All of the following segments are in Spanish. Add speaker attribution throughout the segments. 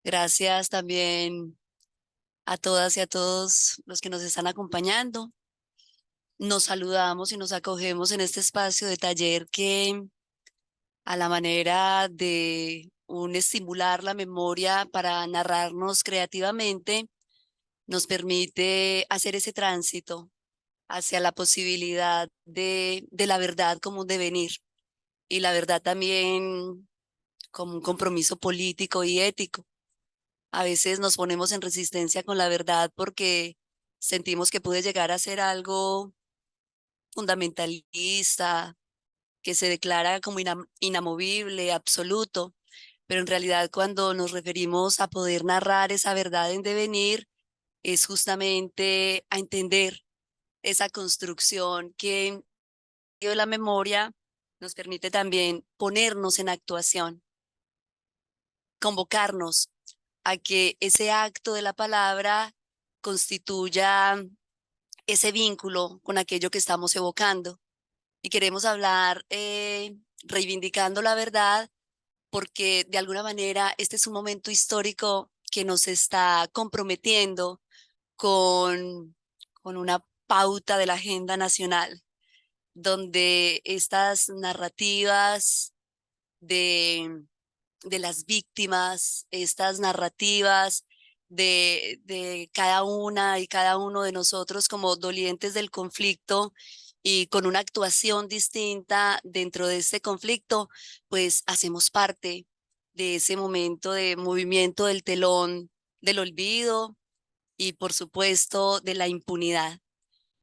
Speaker 1: Gracias también a todas y a todos los que nos están acompañando. Nos saludamos y nos acogemos en este espacio de taller que, a la manera de un estimular la memoria para narrarnos creativamente, nos permite hacer ese tránsito hacia la posibilidad de la verdad como un devenir y la verdad también como un compromiso político y ético. A veces nos ponemos en resistencia con la verdad porque sentimos que puede llegar a ser algo fundamentalista, que se declara como inamovible, absoluto, pero en realidad cuando nos referimos a poder narrar esa verdad en devenir, es justamente a entender esa construcción que en medio de la memoria nos permite también ponernos en actuación, convocarnos a que ese acto de la palabra constituya ese vínculo con aquello que estamos evocando. Y queremos hablar reivindicando la verdad porque de alguna manera este es un momento histórico que nos está comprometiendo con una pauta de la agenda nacional, donde estas narrativas de de las víctimas, estas narrativas de cada una y cada uno de nosotros como dolientes del conflicto y con una actuación distinta dentro de este conflicto, pues hacemos parte de ese momento de movimiento del telón del olvido y por supuesto de la impunidad.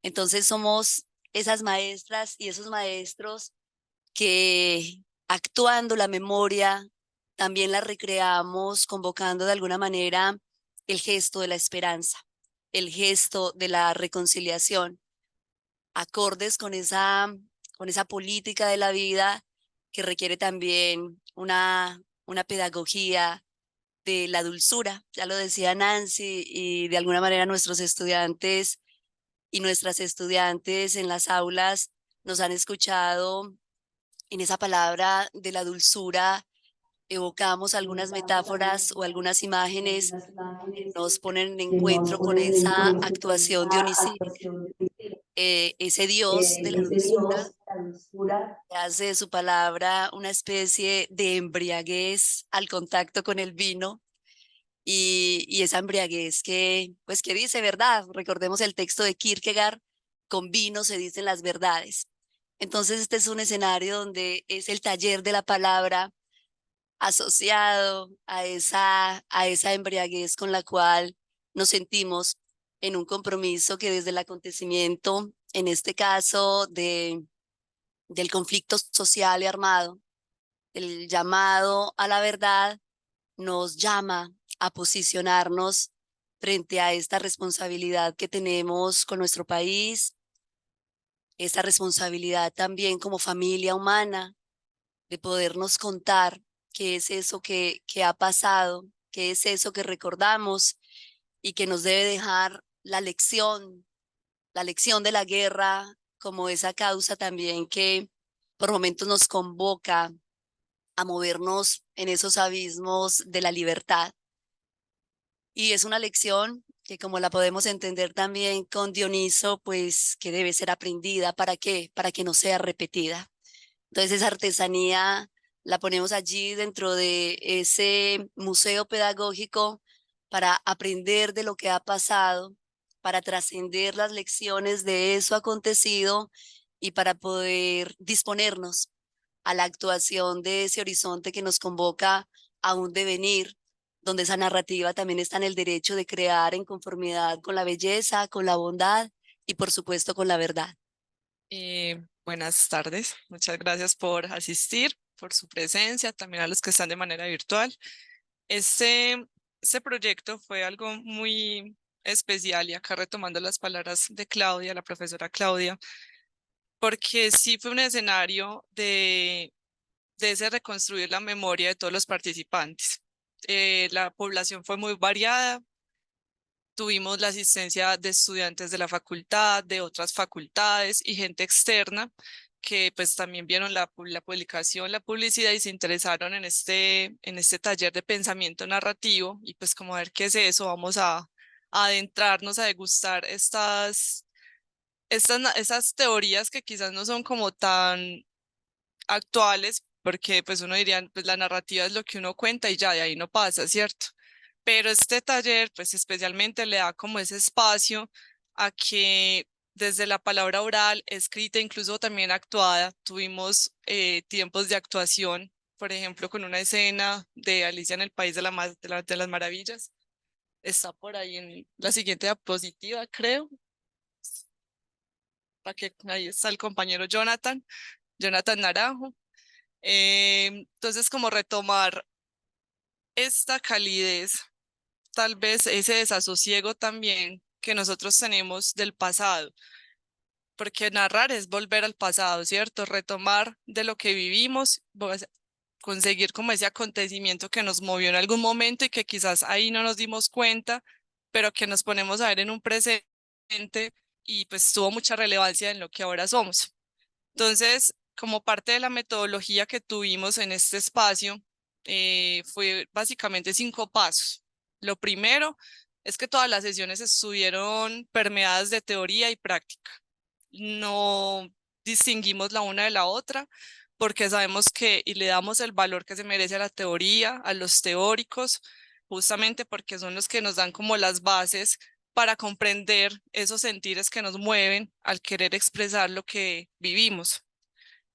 Speaker 1: Entonces somos esas maestras y esos maestros que actuando la memoria también la recreamos convocando de alguna manera el gesto de la esperanza, el gesto de la reconciliación, acordes con esa política de la vida que requiere también una pedagogía de la dulzura. Ya lo decía Nancy y de alguna manera nuestros estudiantes y nuestras estudiantes en las aulas nos han escuchado en esa palabra de la dulzura evocamos algunas metáforas o algunas imágenes que nos ponen en encuentro con esa actuación dionisíaca, ese dios de la dulzura que hace de su palabra una especie de embriaguez al contacto con el vino y esa embriaguez que, pues, que dice verdad. Recordemos el texto de Kierkegaard, con vino se dicen las verdades. Entonces este es un escenario donde es el taller de la palabra asociado a esa embriaguez con la cual nos sentimos en un compromiso que desde el acontecimiento, en este caso del conflicto social y armado, el llamado a la verdad nos llama a posicionarnos frente a esta responsabilidad que tenemos con nuestro país, esta responsabilidad también como familia humana de podernos contar qué es eso que ha pasado, qué es eso que recordamos y que nos debe dejar la lección de la guerra como esa causa también que por momentos nos convoca a movernos en esos abismos de la libertad. Y es una lección que como la podemos entender también con Dioniso, pues que debe ser aprendida. ¿Para qué? Para que no sea repetida. Entonces esa artesanía la ponemos allí dentro de ese museo pedagógico para aprender de lo que ha pasado, para trascender las lecciones de eso acontecido y para poder disponernos a la actuación de ese horizonte que nos convoca a un devenir, donde esa narrativa también está en el derecho de crear en conformidad con la belleza, con la bondad y por supuesto con la verdad.
Speaker 2: Buenas tardes, muchas gracias por asistir, por su presencia, también a los que están de manera virtual. Este, este proyecto fue algo muy especial y acá retomando las palabras de Claudia, la profesora Claudia, porque sí fue un escenario de ese reconstruir la memoria de todos los participantes. La población fue muy variada. Tuvimos la asistencia de estudiantes de la facultad, de otras facultades y gente externa, que pues también vieron la publicación, la publicidad y se interesaron en este taller de pensamiento narrativo y pues como a ver qué es eso, vamos a adentrarnos a degustar esas teorías que quizás no son como tan actuales, porque pues uno diría, pues la narrativa es lo que uno cuenta y ya de ahí no pasa, ¿cierto? Pero este taller, pues especialmente le da como ese espacio a que desde la palabra oral, escrita, incluso también actuada, tuvimos tiempos de actuación, por ejemplo, con una escena de Alicia en el País de las Maravillas. Está por ahí en la siguiente diapositiva, creo, para que ahí está el compañero Jonathan Naranjo. Entonces, como retomar esta calidez, tal vez ese desasosiego también que nosotros tenemos del pasado, porque narrar es volver al pasado, ¿cierto? Retomar de lo que vivimos, conseguir como ese acontecimiento que nos movió en algún momento y que quizás ahí no nos dimos cuenta, pero que nos ponemos a ver en un presente y pues tuvo mucha relevancia en lo que ahora somos. Entonces, como parte de la metodología que tuvimos en este espacio, fue básicamente 5 pasos. Lo primero es que todas las sesiones estuvieron permeadas de teoría y práctica. No distinguimos la una de la otra porque sabemos que y le damos el valor que se merece a la teoría, a los teóricos, justamente porque son los que nos dan como las bases para comprender esos sentires que nos mueven al querer expresar lo que vivimos.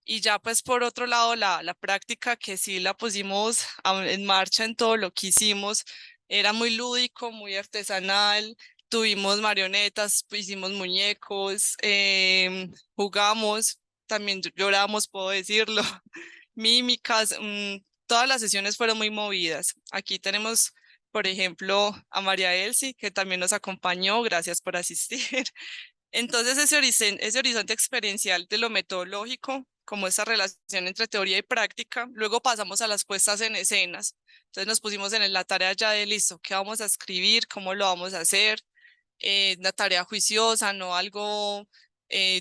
Speaker 2: Y ya pues por otro lado, la práctica que sí la pusimos en marcha en todo lo que hicimos, era muy lúdico, muy artesanal, tuvimos marionetas, hicimos muñecos, jugamos, también lloramos, puedo decirlo, mímicas, todas las sesiones fueron muy movidas. Aquí tenemos, por ejemplo, a María Elsie, que también nos acompañó, gracias por asistir. Entonces, ese horizonte experiencial de lo metodológico, como esa relación entre teoría y práctica, luego pasamos a las puestas en escenas. Entonces nos pusimos en la tarea ya de listo, qué vamos a escribir, cómo lo vamos a hacer, una tarea juiciosa, no algo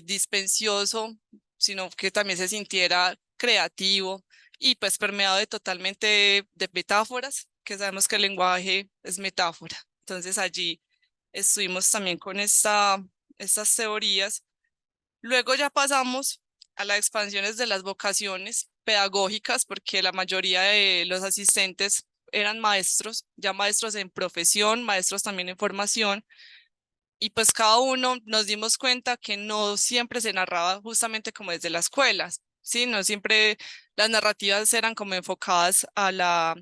Speaker 2: dispensioso, sino que también se sintiera creativo y pues permeado de totalmente de metáforas, que sabemos que el lenguaje es metáfora. Entonces allí estuvimos también con estas teorías. Luego ya pasamos a las expansiones de las vocaciones pedagógicas, porque la mayoría de los asistentes eran maestros, ya maestros en profesión, maestros también en formación, y pues cada uno nos dimos cuenta que no siempre se narraba justamente como desde las escuelas, ¿sí? No siempre las narrativas eran como enfocadas a la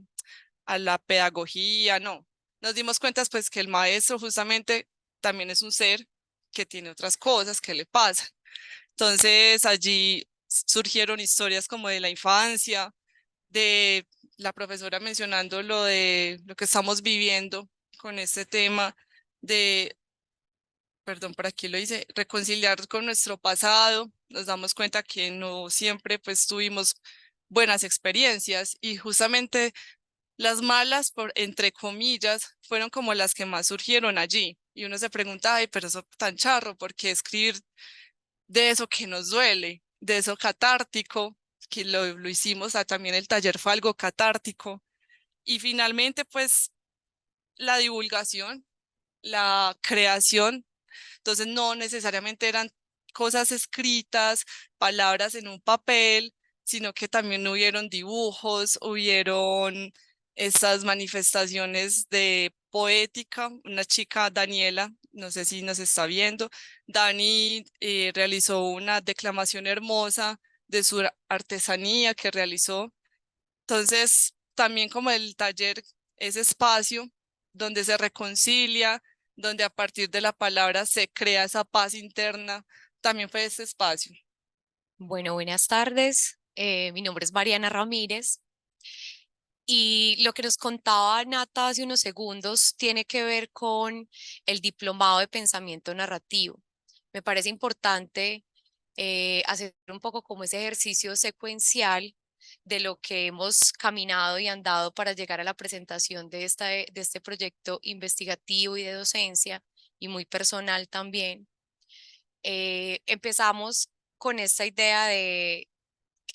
Speaker 2: pedagogía, no. Nos dimos cuenta pues que el maestro justamente también es un ser que tiene otras cosas que le pasan. Entonces allí surgieron historias como de la infancia, de la profesora mencionando lo de lo que estamos viviendo con este tema de, perdón, por aquí lo hice, reconciliar con nuestro pasado. Nos damos cuenta que no siempre pues tuvimos buenas experiencias y justamente las malas, entre comillas, fueron como las que más surgieron allí. Y uno se pregunta, ay, pero eso tan charro, ¿por qué escribir de eso que nos duele, de eso catártico, que lo hicimos, también el taller fue algo catártico? Y finalmente, pues, la divulgación, la creación. Entonces, no necesariamente eran cosas escritas, palabras en un papel, sino que también hubieron dibujos, hubieron estas manifestaciones de poética. Una chica, Daniela, no sé si nos está viendo, Dani realizó una declamación hermosa de su artesanía que realizó. Entonces, también como el taller, ese espacio donde se reconcilia, donde a partir de la palabra se crea esa paz interna, también fue ese espacio.
Speaker 3: Bueno, buenas tardes. Mi nombre es Mariana Ramírez y lo que nos contaba Nata hace unos segundos tiene que ver con el diplomado de pensamiento narrativo. Me parece importante hacer un poco como ese ejercicio secuencial de lo que hemos caminado y andado para llegar a la presentación de este proyecto investigativo y de docencia y muy personal también. Empezamos con esta idea de,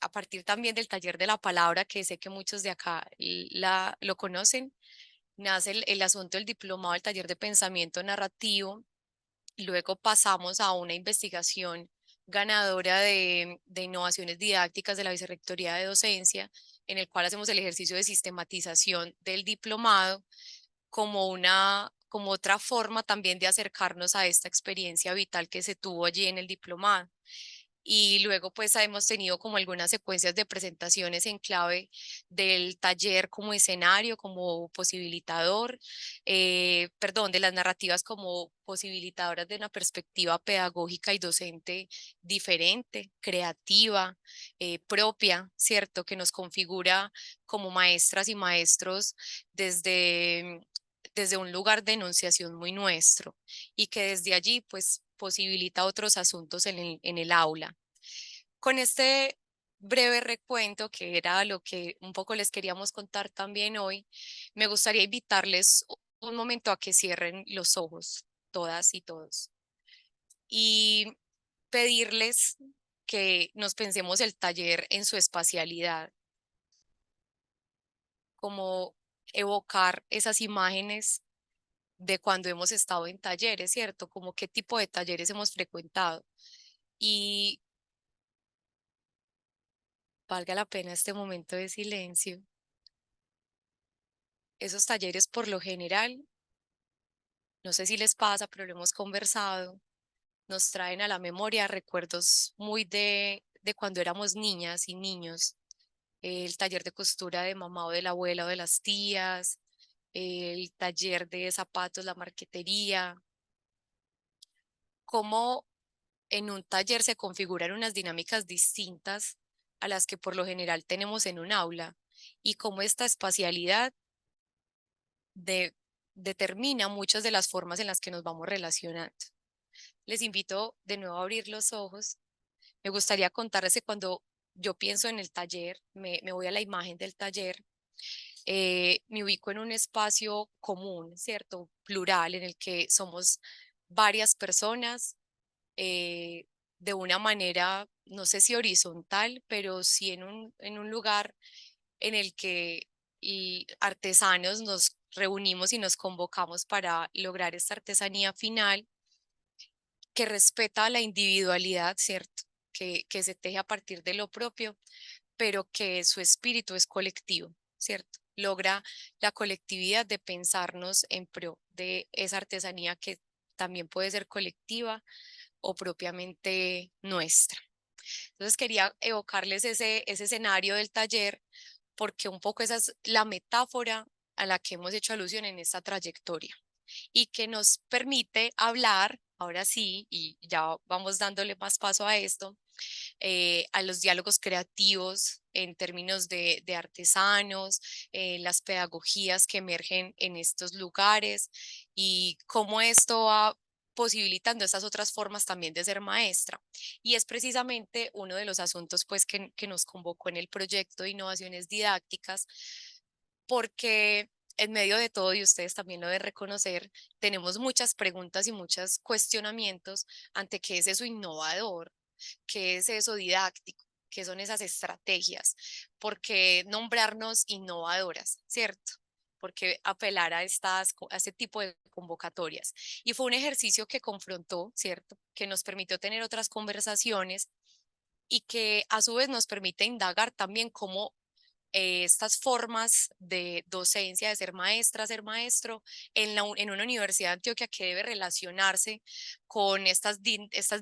Speaker 3: a partir también del taller de la palabra, que sé que muchos de acá lo conocen, nace el asunto del diplomado del taller de pensamiento narrativo. Luego pasamos a una investigación ganadora de innovaciones didácticas de la Vicerrectoría de Docencia, en el cual hacemos el ejercicio de sistematización del diplomado como otra forma también de acercarnos a esta experiencia vital que se tuvo allí en el diplomado. Y luego pues hemos tenido como algunas secuencias de presentaciones en clave del taller como escenario, como posibilitador, perdón, de las narrativas como posibilitadoras de una perspectiva pedagógica y docente diferente, creativa, propia, ¿cierto? Que nos configura como maestras y maestros desde desde un lugar de enunciación muy nuestro y que desde allí pues posibilita otros asuntos en el aula. Con este breve recuento, que era lo que un poco les queríamos contar también hoy, me gustaría invitarles un momento a que cierren los ojos, todas y todos, y pedirles que nos pensemos el taller en su espacialidad, como evocar esas imágenes de cuando hemos estado en talleres, ¿cierto? Como qué tipo de talleres hemos frecuentado. Y valga la pena este momento de silencio. Esos talleres por lo general, no sé si les pasa, pero lo hemos conversado, nos traen a la memoria recuerdos muy de cuando éramos niñas y niños. El taller de costura de mamá o de la abuela o de las tías, el taller de zapatos, la marquetería, cómo en un taller se configuran unas dinámicas distintas a las que por lo general tenemos en un aula y cómo esta espacialidad de, determina muchas de las formas en las que nos vamos relacionando. Les invito de nuevo a abrir los ojos. Me gustaría contarles que cuando yo pienso en el taller, me voy a la imagen del taller, me ubico en un espacio común, ¿cierto? Plural, en el que somos varias personas eh, de una manera, no sé si horizontal, pero sí en un lugar en el que y artesanos nos reunimos y nos convocamos para lograr esta artesanía final que respeta la individualidad, ¿cierto? Que se teje a partir de lo propio, pero que su espíritu es colectivo, ¿cierto? Logra la colectividad de pensarnos en pro de esa artesanía que también puede ser colectiva o propiamente nuestra. Entonces quería evocarles ese escenario del taller porque un poco esa es la metáfora a la que hemos hecho alusión en esta trayectoria y que nos permite hablar, ahora sí, y ya vamos dándole más paso a esto, a los diálogos creativos en términos de artesanos, las pedagogías que emergen en estos lugares y cómo esto va posibilitando estas otras formas también de ser maestra. Y es precisamente uno de los asuntos pues que nos convocó en el proyecto de innovaciones didácticas, porque en medio de todo, y ustedes también lo deben reconocer, tenemos muchas preguntas y muchos cuestionamientos ante qué es eso innovador, qué es eso didáctico, qué son esas estrategias, por qué nombrarnos innovadoras, ¿cierto? Porque apelar a a este tipo de convocatorias. Y fue un ejercicio que confrontó, ¿cierto? Que nos permitió tener otras conversaciones y que a su vez nos permite indagar también cómo estas formas de docencia, de ser maestra, ser maestro, en una universidad de Antioquia que debe relacionarse con estas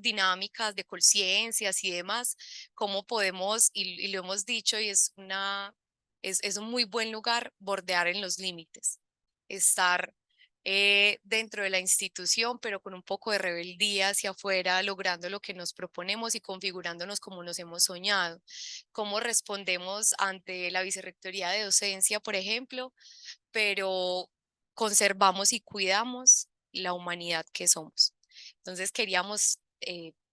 Speaker 3: dinámicas de conciencias y demás, cómo podemos, y lo hemos dicho, y es un muy buen lugar bordear en los límites, estar dentro de la institución, pero con un poco de rebeldía hacia afuera, logrando lo que nos proponemos y configurándonos como nos hemos soñado. Cómo respondemos ante la Vicerrectoría de Docencia, por ejemplo, pero conservamos y cuidamos la humanidad que somos. Entonces queríamos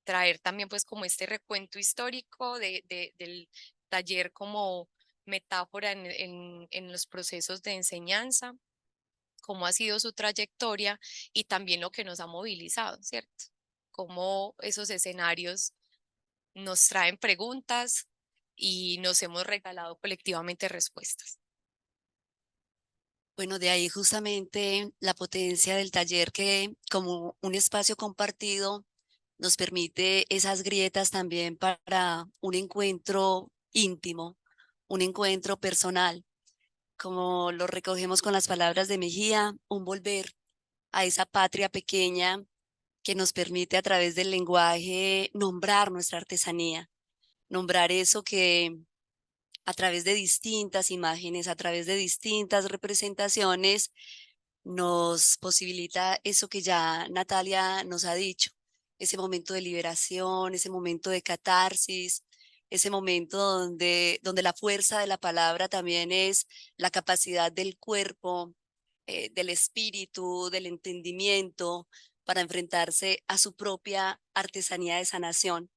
Speaker 3: traer también pues como este recuento histórico del taller como metáfora en los procesos de enseñanza, cómo ha sido su trayectoria y también lo que nos ha movilizado, ¿cierto? Cómo esos escenarios nos traen preguntas y nos hemos regalado colectivamente respuestas.
Speaker 1: Bueno, de ahí justamente la potencia del taller que como un espacio compartido nos permite esas grietas también para un encuentro íntimo, un encuentro personal, como lo recogemos con las palabras de Mejía, un volver a esa patria pequeña que nos permite a través del lenguaje nombrar nuestra artesanía, nombrar eso que a través de distintas imágenes, a través de distintas representaciones, nos posibilita eso que ya Natalia nos ha dicho, ese momento de liberación, ese momento de catarsis, ese momento donde la fuerza de la palabra también es la capacidad del cuerpo, del espíritu, del entendimiento, para enfrentarse a su propia artesanía de sanación,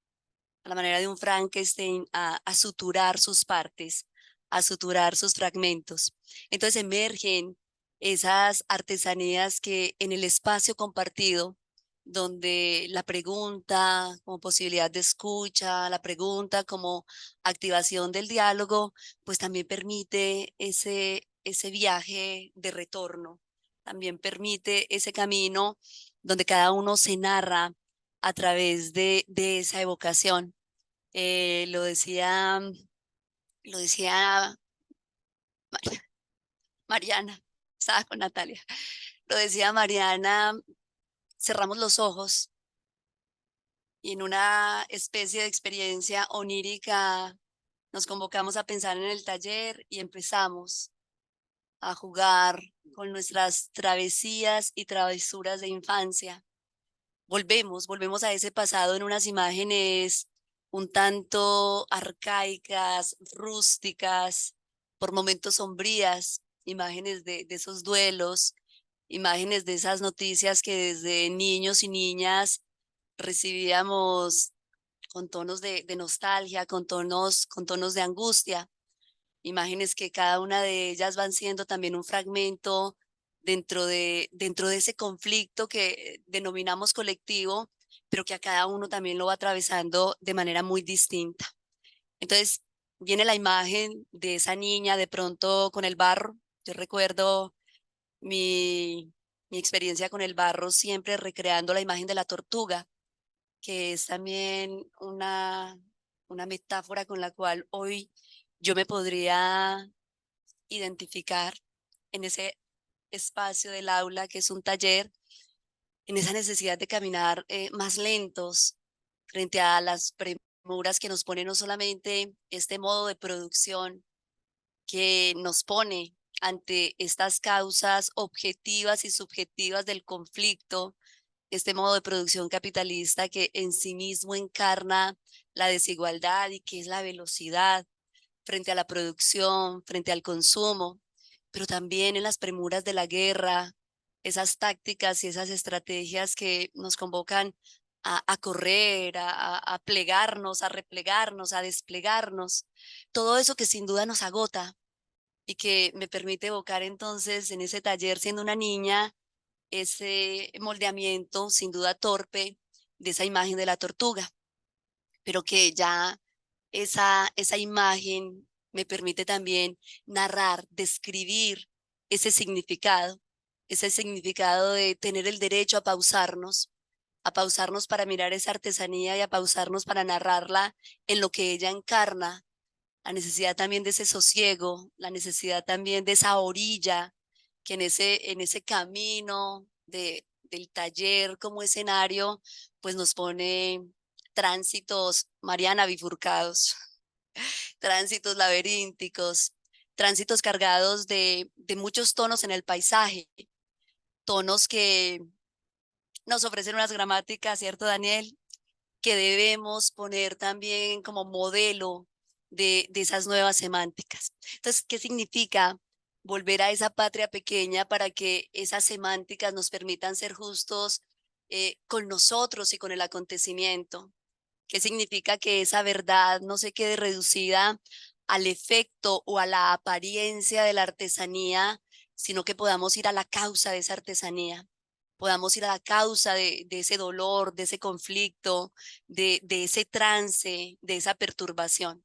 Speaker 1: a la manera de un Frankenstein, a suturar sus partes, a suturar sus fragmentos. Entonces emergen esas artesanías que en el espacio compartido, donde la pregunta como posibilidad de escucha, la pregunta como activación del diálogo, pues también permite ese viaje de retorno, también permite ese camino donde cada uno se narra a través de esa evocación. Lo decía Mariana, estaba con Natalia, lo decía Mariana, cerramos los ojos y en una especie de experiencia onírica nos convocamos a pensar en el taller y empezamos a jugar con nuestras travesías y travesuras de infancia. Volvemos a ese pasado en unas imágenes un tanto arcaicas, rústicas, por momentos sombrías, imágenes de esos duelos, imágenes de esas noticias que desde niños y niñas recibíamos con tonos de nostalgia, con tonos de angustia, imágenes que cada una de ellas van siendo también un fragmento dentro de ese conflicto que denominamos colectivo, pero que a cada uno también lo va atravesando de manera muy distinta. Entonces, viene la imagen de esa niña de pronto con el barro. Yo recuerdo mi experiencia con el barro siempre recreando la imagen de la tortuga, que es también una metáfora con la cual hoy yo me podría identificar en ese espacio del aula que es un taller, en esa necesidad de caminar más lentos frente a las premuras que nos pone no solamente este modo de producción que nos pone ante estas causas objetivas y subjetivas del conflicto, este modo de producción capitalista que en sí mismo encarna la desigualdad y que es la velocidad frente a la producción, frente al consumo, pero también en las premuras de la guerra, esas tácticas y esas estrategias que nos convocan a correr, a plegarnos, a replegarnos, a desplegarnos, todo eso que sin duda nos agota y que me permite evocar entonces en ese taller siendo una niña ese moldeamiento sin duda torpe de esa imagen de la tortuga, pero que ya esa imagen me permite también narrar, describir ese significado de tener el derecho a pausarnos para mirar esa artesanía y a pausarnos para narrarla en lo que ella encarna, la necesidad también de ese sosiego, la necesidad también de esa orilla, que en ese camino del taller como escenario, pues nos pone tránsitos, Mariana, bifurcados, tránsitos laberínticos, tránsitos cargados de muchos tonos en el paisaje, tonos que nos ofrecen unas gramáticas, ¿cierto, Daniel? Que debemos poner también como modelo de esas nuevas semánticas. Entonces, ¿qué significa volver a esa patria pequeña para que esas semánticas nos permitan ser justos con nosotros y con el acontecimiento? ¿Qué significa que esa verdad no se quede reducida al efecto o a la apariencia de la artesanía, sino que podamos ir a la causa de esa artesanía? podamos ir a la causa de ese dolor, de ese conflicto, de ese trance, de esa perturbación.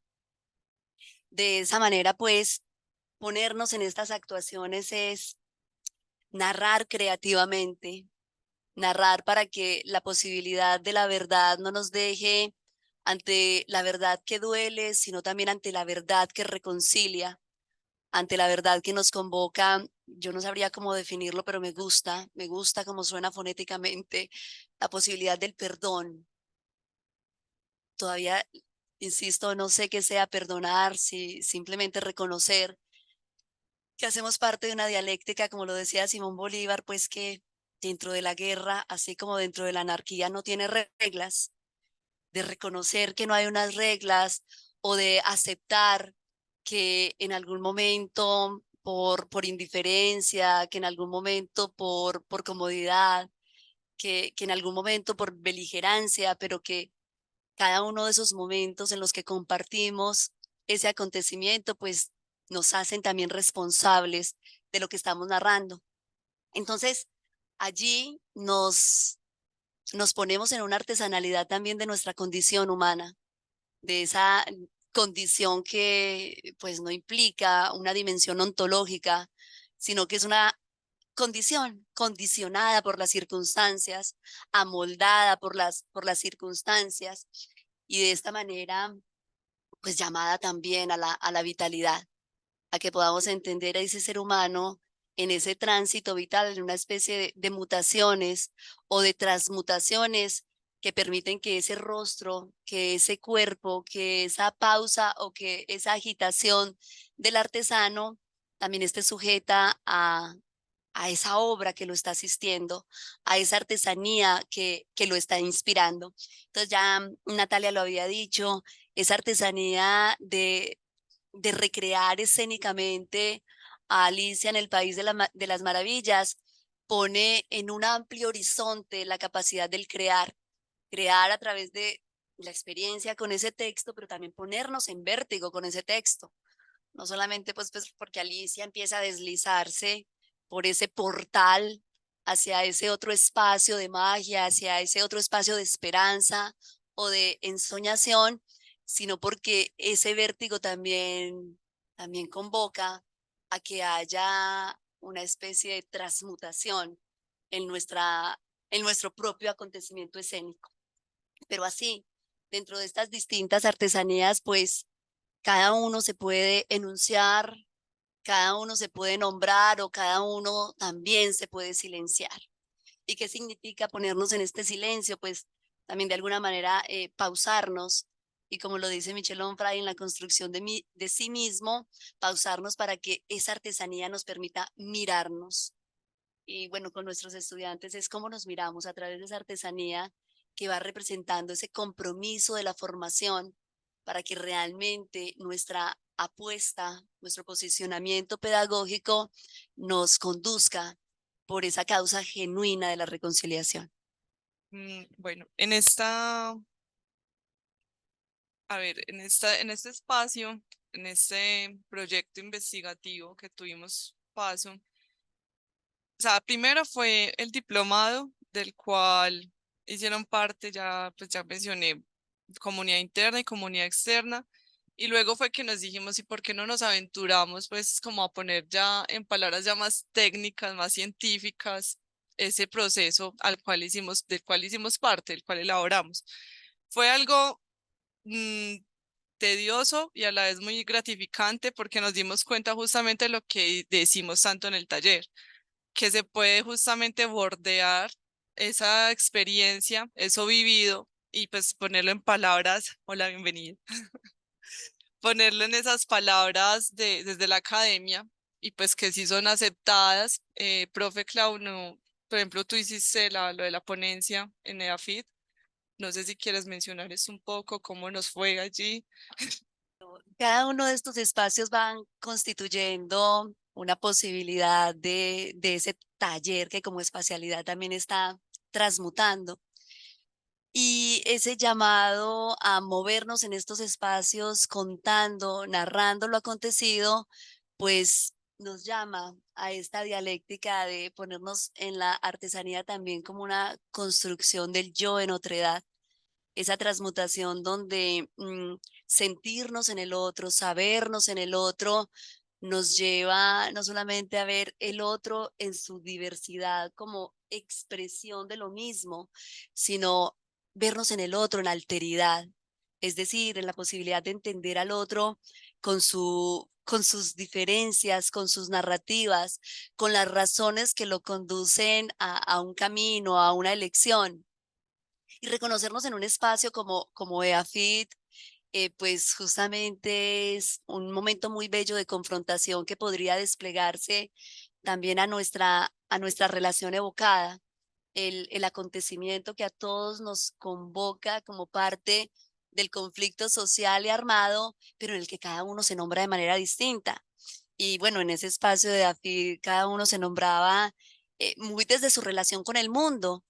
Speaker 1: De esa manera, pues, ponernos en estas actuaciones es narrar creativamente, narrar para que la posibilidad de la verdad no nos deje ante la verdad que duele, sino también ante la verdad que reconcilia, ante la verdad que nos convoca. Yo no sabría cómo definirlo, pero me gusta cómo suena fonéticamente la posibilidad del perdón. Todavía, insisto, no sé qué sea perdonar, si simplemente reconocer que hacemos parte de una dialéctica, como lo decía Simón Bolívar, pues que dentro de la guerra, así como dentro de la anarquía, no tiene reglas, de reconocer que no hay unas reglas o de aceptar que en algún momento por indiferencia, que en algún momento por comodidad, que en algún momento por beligerancia, pero que cada uno de esos momentos en los que compartimos ese acontecimiento, pues nos hacen también responsables de lo que estamos narrando. Entonces, allí nos ponemos en una artesanalidad también de nuestra condición humana, de esa condición que pues no implica una dimensión ontológica, sino que es una condición condicionada por las circunstancias, amoldada por las circunstancias y de esta manera pues llamada también a la vitalidad, a que podamos entender a ese ser humano en ese tránsito vital, en una especie de mutaciones o de transmutaciones que permiten que ese rostro, que ese cuerpo, que esa pausa o que esa agitación del artesano también esté sujeta a esa obra que lo está asistiendo, a esa artesanía que lo está inspirando. Entonces ya Natalia lo había dicho, esa artesanía de recrear escénicamente a Alicia en el País de las Maravillas pone en un amplio horizonte la capacidad del crear, crear a través de la experiencia con ese texto, pero también ponernos en vértigo con ese texto. No solamente pues porque Alicia empieza a deslizarse por ese portal hacia ese otro espacio de magia, hacia ese otro espacio de esperanza o de ensoñación, sino porque ese vértigo también convoca a que haya una especie de transmutación en en nuestro propio acontecimiento escénico. Pero así, dentro de estas distintas artesanías, pues cada uno se puede enunciar, cada uno se puede nombrar o cada uno también se puede silenciar. ¿Y qué significa ponernos en este silencio? Pues también de alguna manera pausarnos y como lo dice Michel Onfray en la construcción de sí mismo, pausarnos para que esa artesanía nos permita mirarnos. Y bueno, con nuestros estudiantes es cómo nos miramos a través de esa artesanía que va representando ese compromiso de la formación para que realmente nuestra apuesta, nuestro posicionamiento pedagógico nos conduzca por esa causa genuina de la reconciliación.
Speaker 2: Bueno, en este espacio, en este proyecto investigativo que tuvimos paso, o sea, primero fue el diplomado del cual hicieron parte, ya, pues ya mencioné, comunidad interna y comunidad externa. Y luego fue que nos dijimos, ¿y por qué no nos aventuramos pues como a poner ya en palabras ya más técnicas, más científicas, ese proceso del cual hicimos parte, del cual elaboramos? Fue algo mm, tedioso y a la vez muy gratificante porque nos dimos cuenta justamente de lo que decimos tanto en el taller, que se puede justamente bordear esa experiencia, eso vivido y pues ponerlo en palabras. Hola, bienvenido. Ponerlo en esas palabras desde la academia y pues que sí son aceptadas. Profe Clau, no, por ejemplo, tú hiciste lo de la ponencia en EAFIT. No sé si quieres mencionar eso un poco, cómo nos fue allí.
Speaker 1: Cada uno de estos espacios van constituyendo una posibilidad de ese taller que como espacialidad también está transmutando. Y ese llamado a movernos en estos espacios contando, narrando lo acontecido, pues nos llama a esta dialéctica de ponernos en la artesanía también como una construcción del yo en otredad, esa transmutación donde sentirnos en el otro, sabernos en el otro, nos lleva no solamente a ver el otro en su diversidad como expresión de lo mismo, sino vernos en el otro en alteridad, es decir, en la posibilidad de entender al otro con sus diferencias, con sus narrativas, con las razones que lo conducen a un camino, a una elección, y reconocernos en un espacio como EAFIT, pues justamente es un momento muy bello de confrontación que podría desplegarse también a nuestra relación evocada, el acontecimiento que a todos nos convoca como parte del conflicto social y armado, pero en el que cada uno se nombra de manera distinta. Y bueno, en ese espacio de AFI cada uno se nombraba muy desde su relación con el mundo.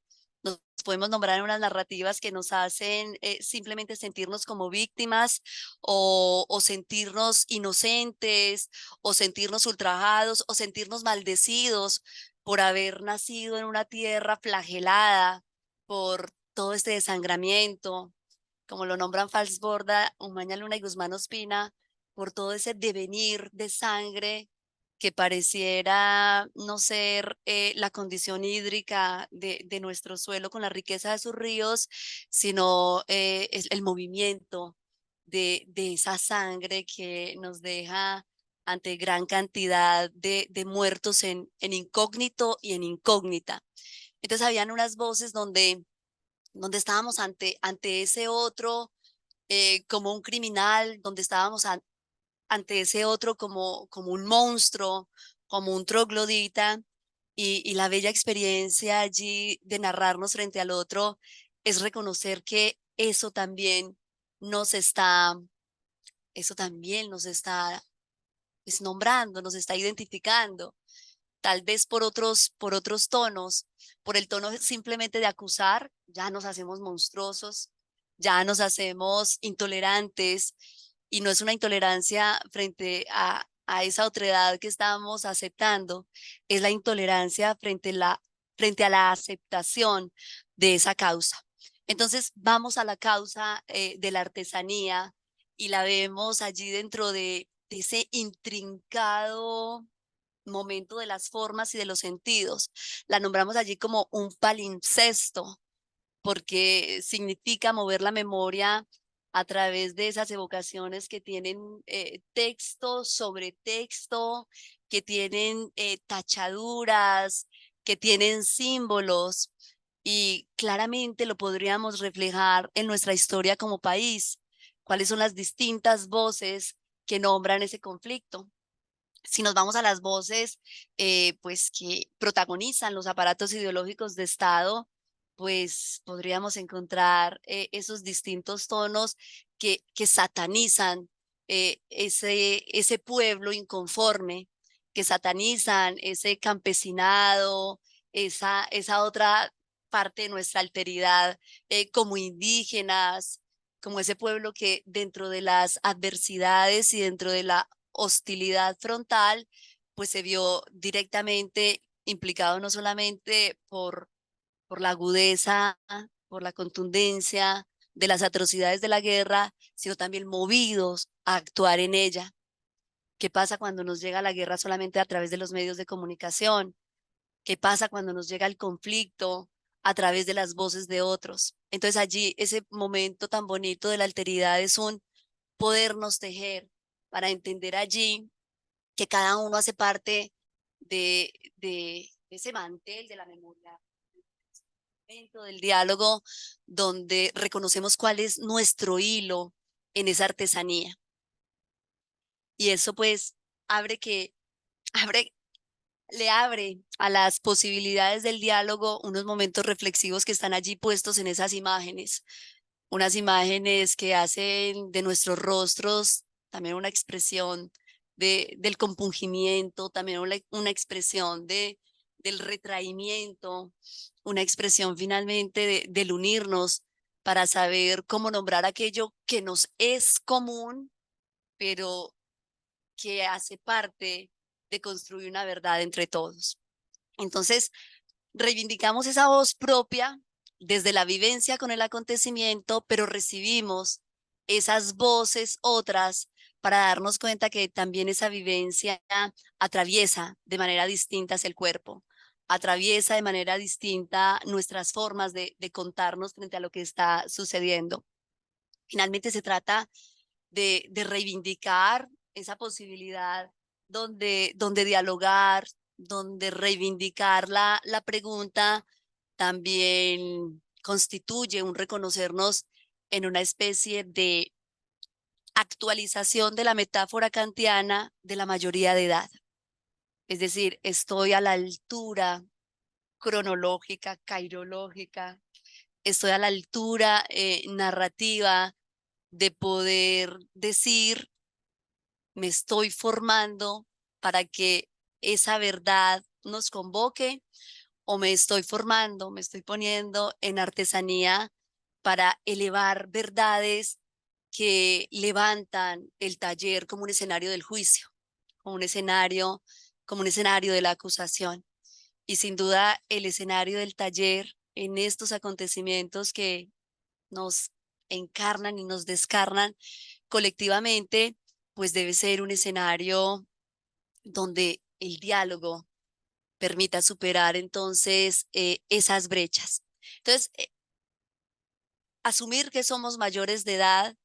Speaker 1: Nos podemos nombrar en unas narrativas que nos hacen simplemente sentirnos como víctimas o sentirnos inocentes o sentirnos ultrajados o sentirnos maldecidos por haber nacido en una tierra flagelada por todo este desangramiento, como lo nombran Falsborda, Umaña Luna y Guzmán Ospina, por todo ese devenir de sangre que pareciera no ser la condición hídrica de nuestro suelo con la riqueza de sus ríos, sino es el movimiento de esa sangre que nos deja ante gran cantidad de muertos en incógnito y en incógnita. Entonces habían unas voces donde estábamos ante ese otro como un criminal, donde estábamos ante ese otro como un monstruo, como un troglodita, y la bella experiencia allí de narrarnos frente al otro es reconocer que nos está, eso también nos está pues, nombrando, nos está identificando, tal vez por otros tonos, por el tono simplemente de acusar, ya nos hacemos monstruosos, ya nos hacemos intolerantes, y no es una intolerancia frente a esa otredad que estamos aceptando, es la intolerancia frente a la aceptación de esa causa. Entonces vamos a la causa de la artesanía y la vemos allí dentro de ese intrincado momento de las formas y de los sentidos. La nombramos allí como un palimpsesto, porque significa mover la memoria a través de esas evocaciones que tienen texto sobre texto, que tienen tachaduras, que tienen símbolos, y claramente lo podríamos reflejar en nuestra historia como país. ¿Cuáles son las distintas voces que nombran ese conflicto? Si nos vamos a las voces pues que protagonizan los aparatos ideológicos de Estado, pues podríamos encontrar esos distintos tonos que satanizan ese pueblo inconforme, que satanizan ese campesinado, esa otra parte de nuestra alteridad como indígenas, como ese pueblo que dentro de las adversidades y dentro de la hostilidad frontal, pues se vio directamente implicado no solamente por la agudeza, por la contundencia de las atrocidades de la guerra, sino también movidos a actuar en ella. ¿Qué pasa cuando nos llega la guerra solamente a través de los medios de comunicación? ¿Qué pasa cuando nos llega el conflicto a través de las voces de otros? Entonces allí ese momento tan bonito de la alteridad es un podernos tejer para entender allí que cada uno hace parte de ese mantel de la memoria, del diálogo, donde reconocemos cuál es nuestro hilo en esa artesanía. Y eso pues abre que, abre, le abre a las posibilidades del diálogo unos momentos reflexivos que están allí puestos en esas imágenes, unas imágenes que hacen de nuestros rostros también una expresión del compungimiento, también una expresión del retraimiento, una expresión finalmente del unirnos para saber cómo nombrar aquello que nos es común, pero que hace parte de construir una verdad entre todos. Entonces, reivindicamos esa voz propia desde la vivencia con el acontecimiento, pero recibimos esas voces otras para darnos cuenta que también esa vivencia atraviesa de manera distinta el cuerpo, atraviesa de manera distinta nuestras formas de contarnos frente a lo que está sucediendo. Finalmente se trata de reivindicar esa posibilidad donde dialogar, donde reivindicar la pregunta también constituye un reconocernos en una especie de actualización de la metáfora kantiana de la mayoría de edad. Es decir, estoy a la altura cronológica, cairológica, estoy a la altura narrativa de poder decir, me estoy formando para que esa verdad nos convoque, o me estoy formando, me estoy poniendo en artesanía para elevar verdades que levantan el taller como un escenario del juicio, como un escenario de la acusación. Y sin duda el escenario del taller en estos acontecimientos que nos encarnan y nos descarnan colectivamente, pues debe ser un escenario donde el diálogo permita superar entonces esas brechas. Entonces, asumir que somos mayores de edad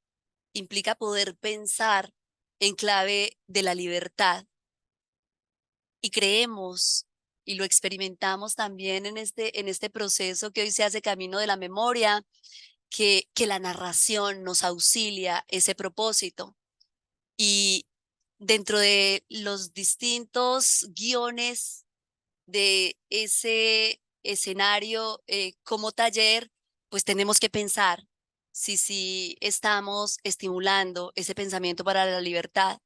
Speaker 1: implica poder pensar en clave de la libertad, y creemos y lo experimentamos también en este proceso que hoy se hace camino de la memoria, que la narración nos auxilia ese propósito. Y dentro de los distintos guiones de ese escenario como taller, pues tenemos que pensar si estamos estimulando ese pensamiento para la libertad.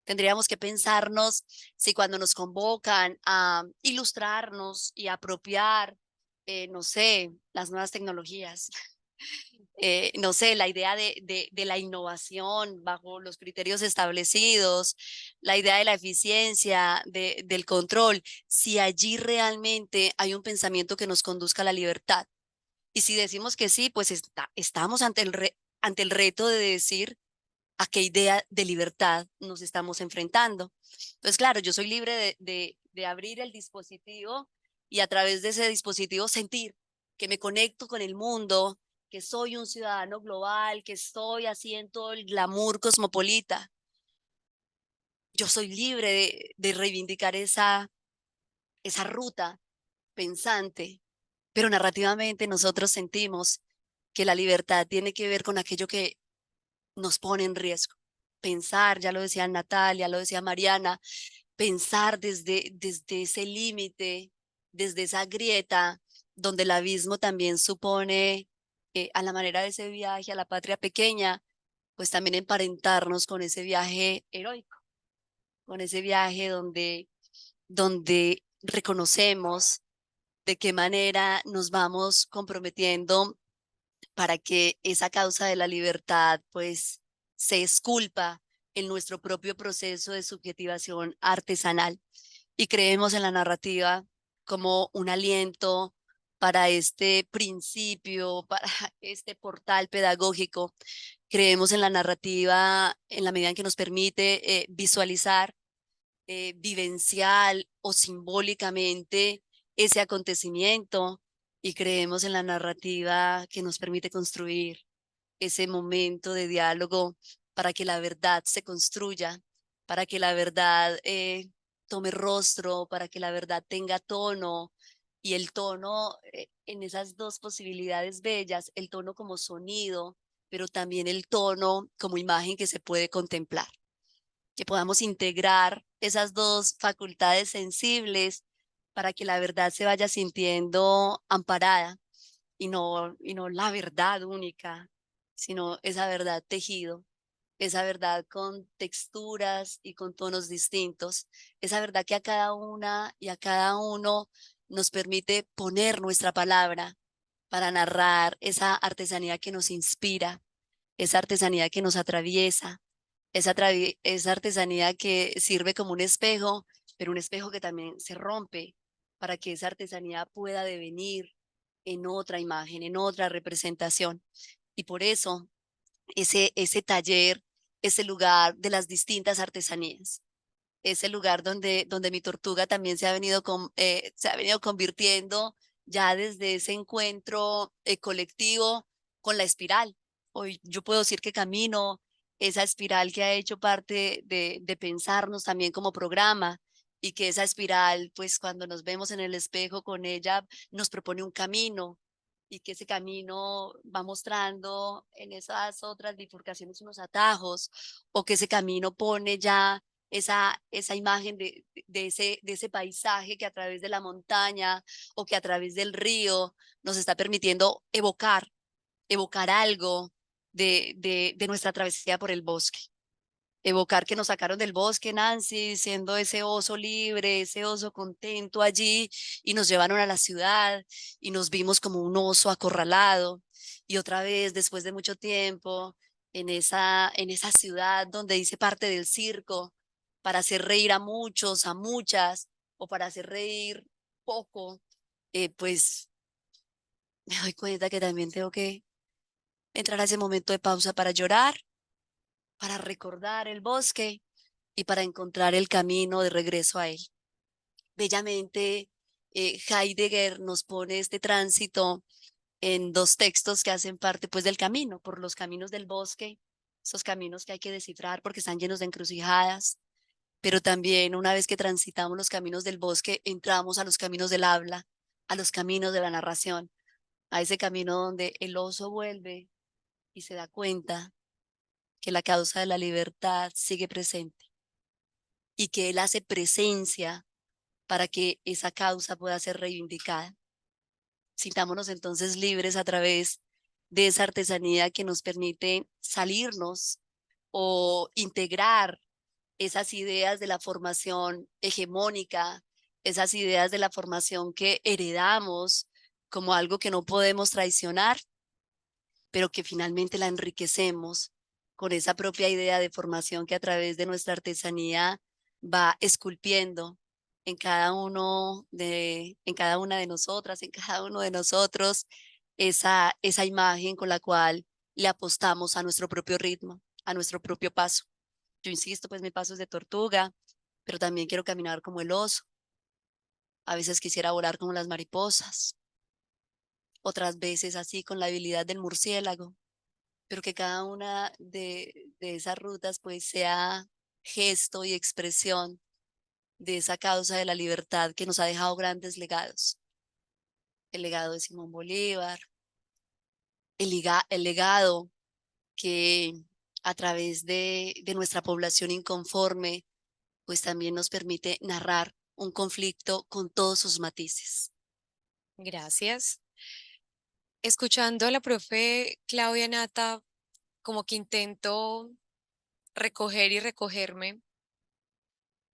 Speaker 1: Tendríamos que pensarnos si cuando nos convocan a ilustrarnos y apropiar, no sé, las nuevas tecnologías, no sé, la idea de la innovación bajo los criterios establecidos, la idea de la eficiencia, del control, si allí realmente hay un pensamiento que nos conduzca a la libertad. Y si decimos que sí, pues estamos ante ante el reto de decir a qué idea de libertad nos estamos enfrentando. Entonces, claro, yo soy libre de abrir el dispositivo y a través de ese dispositivo sentir que me conecto con el mundo, que soy un ciudadano global, que estoy haciendo el glamour cosmopolita. Yo soy libre de reivindicar esa ruta pensante, pero narrativamente nosotros sentimos que la libertad tiene que ver con aquello que nos pone en riesgo. Pensar, ya lo decía Natalia, lo decía Mariana, pensar desde ese límite, desde esa grieta, donde el abismo también supone, a la manera de ese viaje a la patria pequeña, pues también emparentarnos con ese viaje heroico, con ese viaje donde reconocemos de qué manera nos vamos comprometiendo para que esa causa de la libertad pues se esculpa en nuestro propio proceso de subjetivación artesanal. Y creemos en la narrativa como un aliento para este principio, para este portal pedagógico. Creemos en la narrativa en la medida en que nos permite visualizar vivencial o simbólicamente ese acontecimiento, y creemos en la narrativa que nos permite construir ese momento de diálogo para que la verdad se construya, para que la verdad tome rostro, para que la verdad tenga tono, y el tono en esas dos posibilidades bellas, el tono como sonido, pero también el tono como imagen que se puede contemplar, que podamos integrar esas dos facultades sensibles para que la verdad se vaya sintiendo amparada, y no la verdad única, sino esa verdad tejido, esa verdad con texturas y con tonos distintos, esa verdad que a cada una y a cada uno nos permite poner nuestra palabra para narrar esa artesanía que nos inspira, esa artesanía que nos atraviesa, esa artesanía que sirve como un espejo, pero un espejo que también se rompe para que esa artesanía pueda devenir en otra imagen, en otra representación. Y por eso ese taller, ese lugar de las distintas artesanías, ese lugar donde mi tortuga también se ha venido convirtiendo ya desde ese encuentro colectivo con la espiral. Hoy yo puedo decir que camino esa espiral que ha hecho parte de pensarnos también como programa, y que esa espiral, pues cuando nos vemos en el espejo con ella, nos propone un camino, y que ese camino va mostrando en esas otras bifurcaciones unos atajos, o que ese camino pone ya esa imagen de ese paisaje que a través de la montaña o que a través del río nos está permitiendo evocar algo de nuestra travesía por el bosque. Evocar que nos sacaron del bosque, Nancy, siendo ese oso libre, ese oso contento allí, y nos llevaron a la ciudad y nos vimos como un oso acorralado. Y otra vez, después de mucho tiempo, en esa ciudad donde hice parte del circo, para hacer reír a muchos, a muchas, o para hacer reír poco, pues me doy cuenta que también tengo que entrar a ese momento de pausa para llorar, para recordar el bosque y para encontrar el camino de regreso a él. Bellamente, Heidegger nos pone este tránsito en dos textos que hacen parte pues del camino, por los caminos del bosque, esos caminos que hay que descifrar porque están llenos de encrucijadas, pero también una vez que transitamos los caminos del bosque, entramos a los caminos del habla, a los caminos de la narración, a ese camino donde el oso vuelve y se da cuenta que la causa de la libertad sigue presente y que él hace presencia para que esa causa pueda ser reivindicada. Sintámonos entonces libres a través de esa artesanía que nos permite salirnos o integrar esas ideas de la formación hegemónica, esas ideas de la formación que heredamos como algo que no podemos traicionar, pero que finalmente la enriquecemos con esa propia idea de formación que a través de nuestra artesanía va esculpiendo en cada una de nosotras, en cada uno de nosotros, esa imagen con la cual le apostamos a nuestro propio ritmo, a nuestro propio paso. Yo insisto, pues mi paso es de tortuga, pero también quiero caminar como el oso. A veces quisiera volar como las mariposas, otras veces así con la habilidad del murciélago, pero que cada una de esas rutas pues sea gesto y expresión de esa causa de la libertad que nos ha dejado grandes legados. El legado de Simón Bolívar, el legado que a través de nuestra población inconforme, pues también nos permite narrar un conflicto con todos sus matices.
Speaker 3: Gracias. Escuchando a la profe Claudia Nata, como que intento recoger y recogerme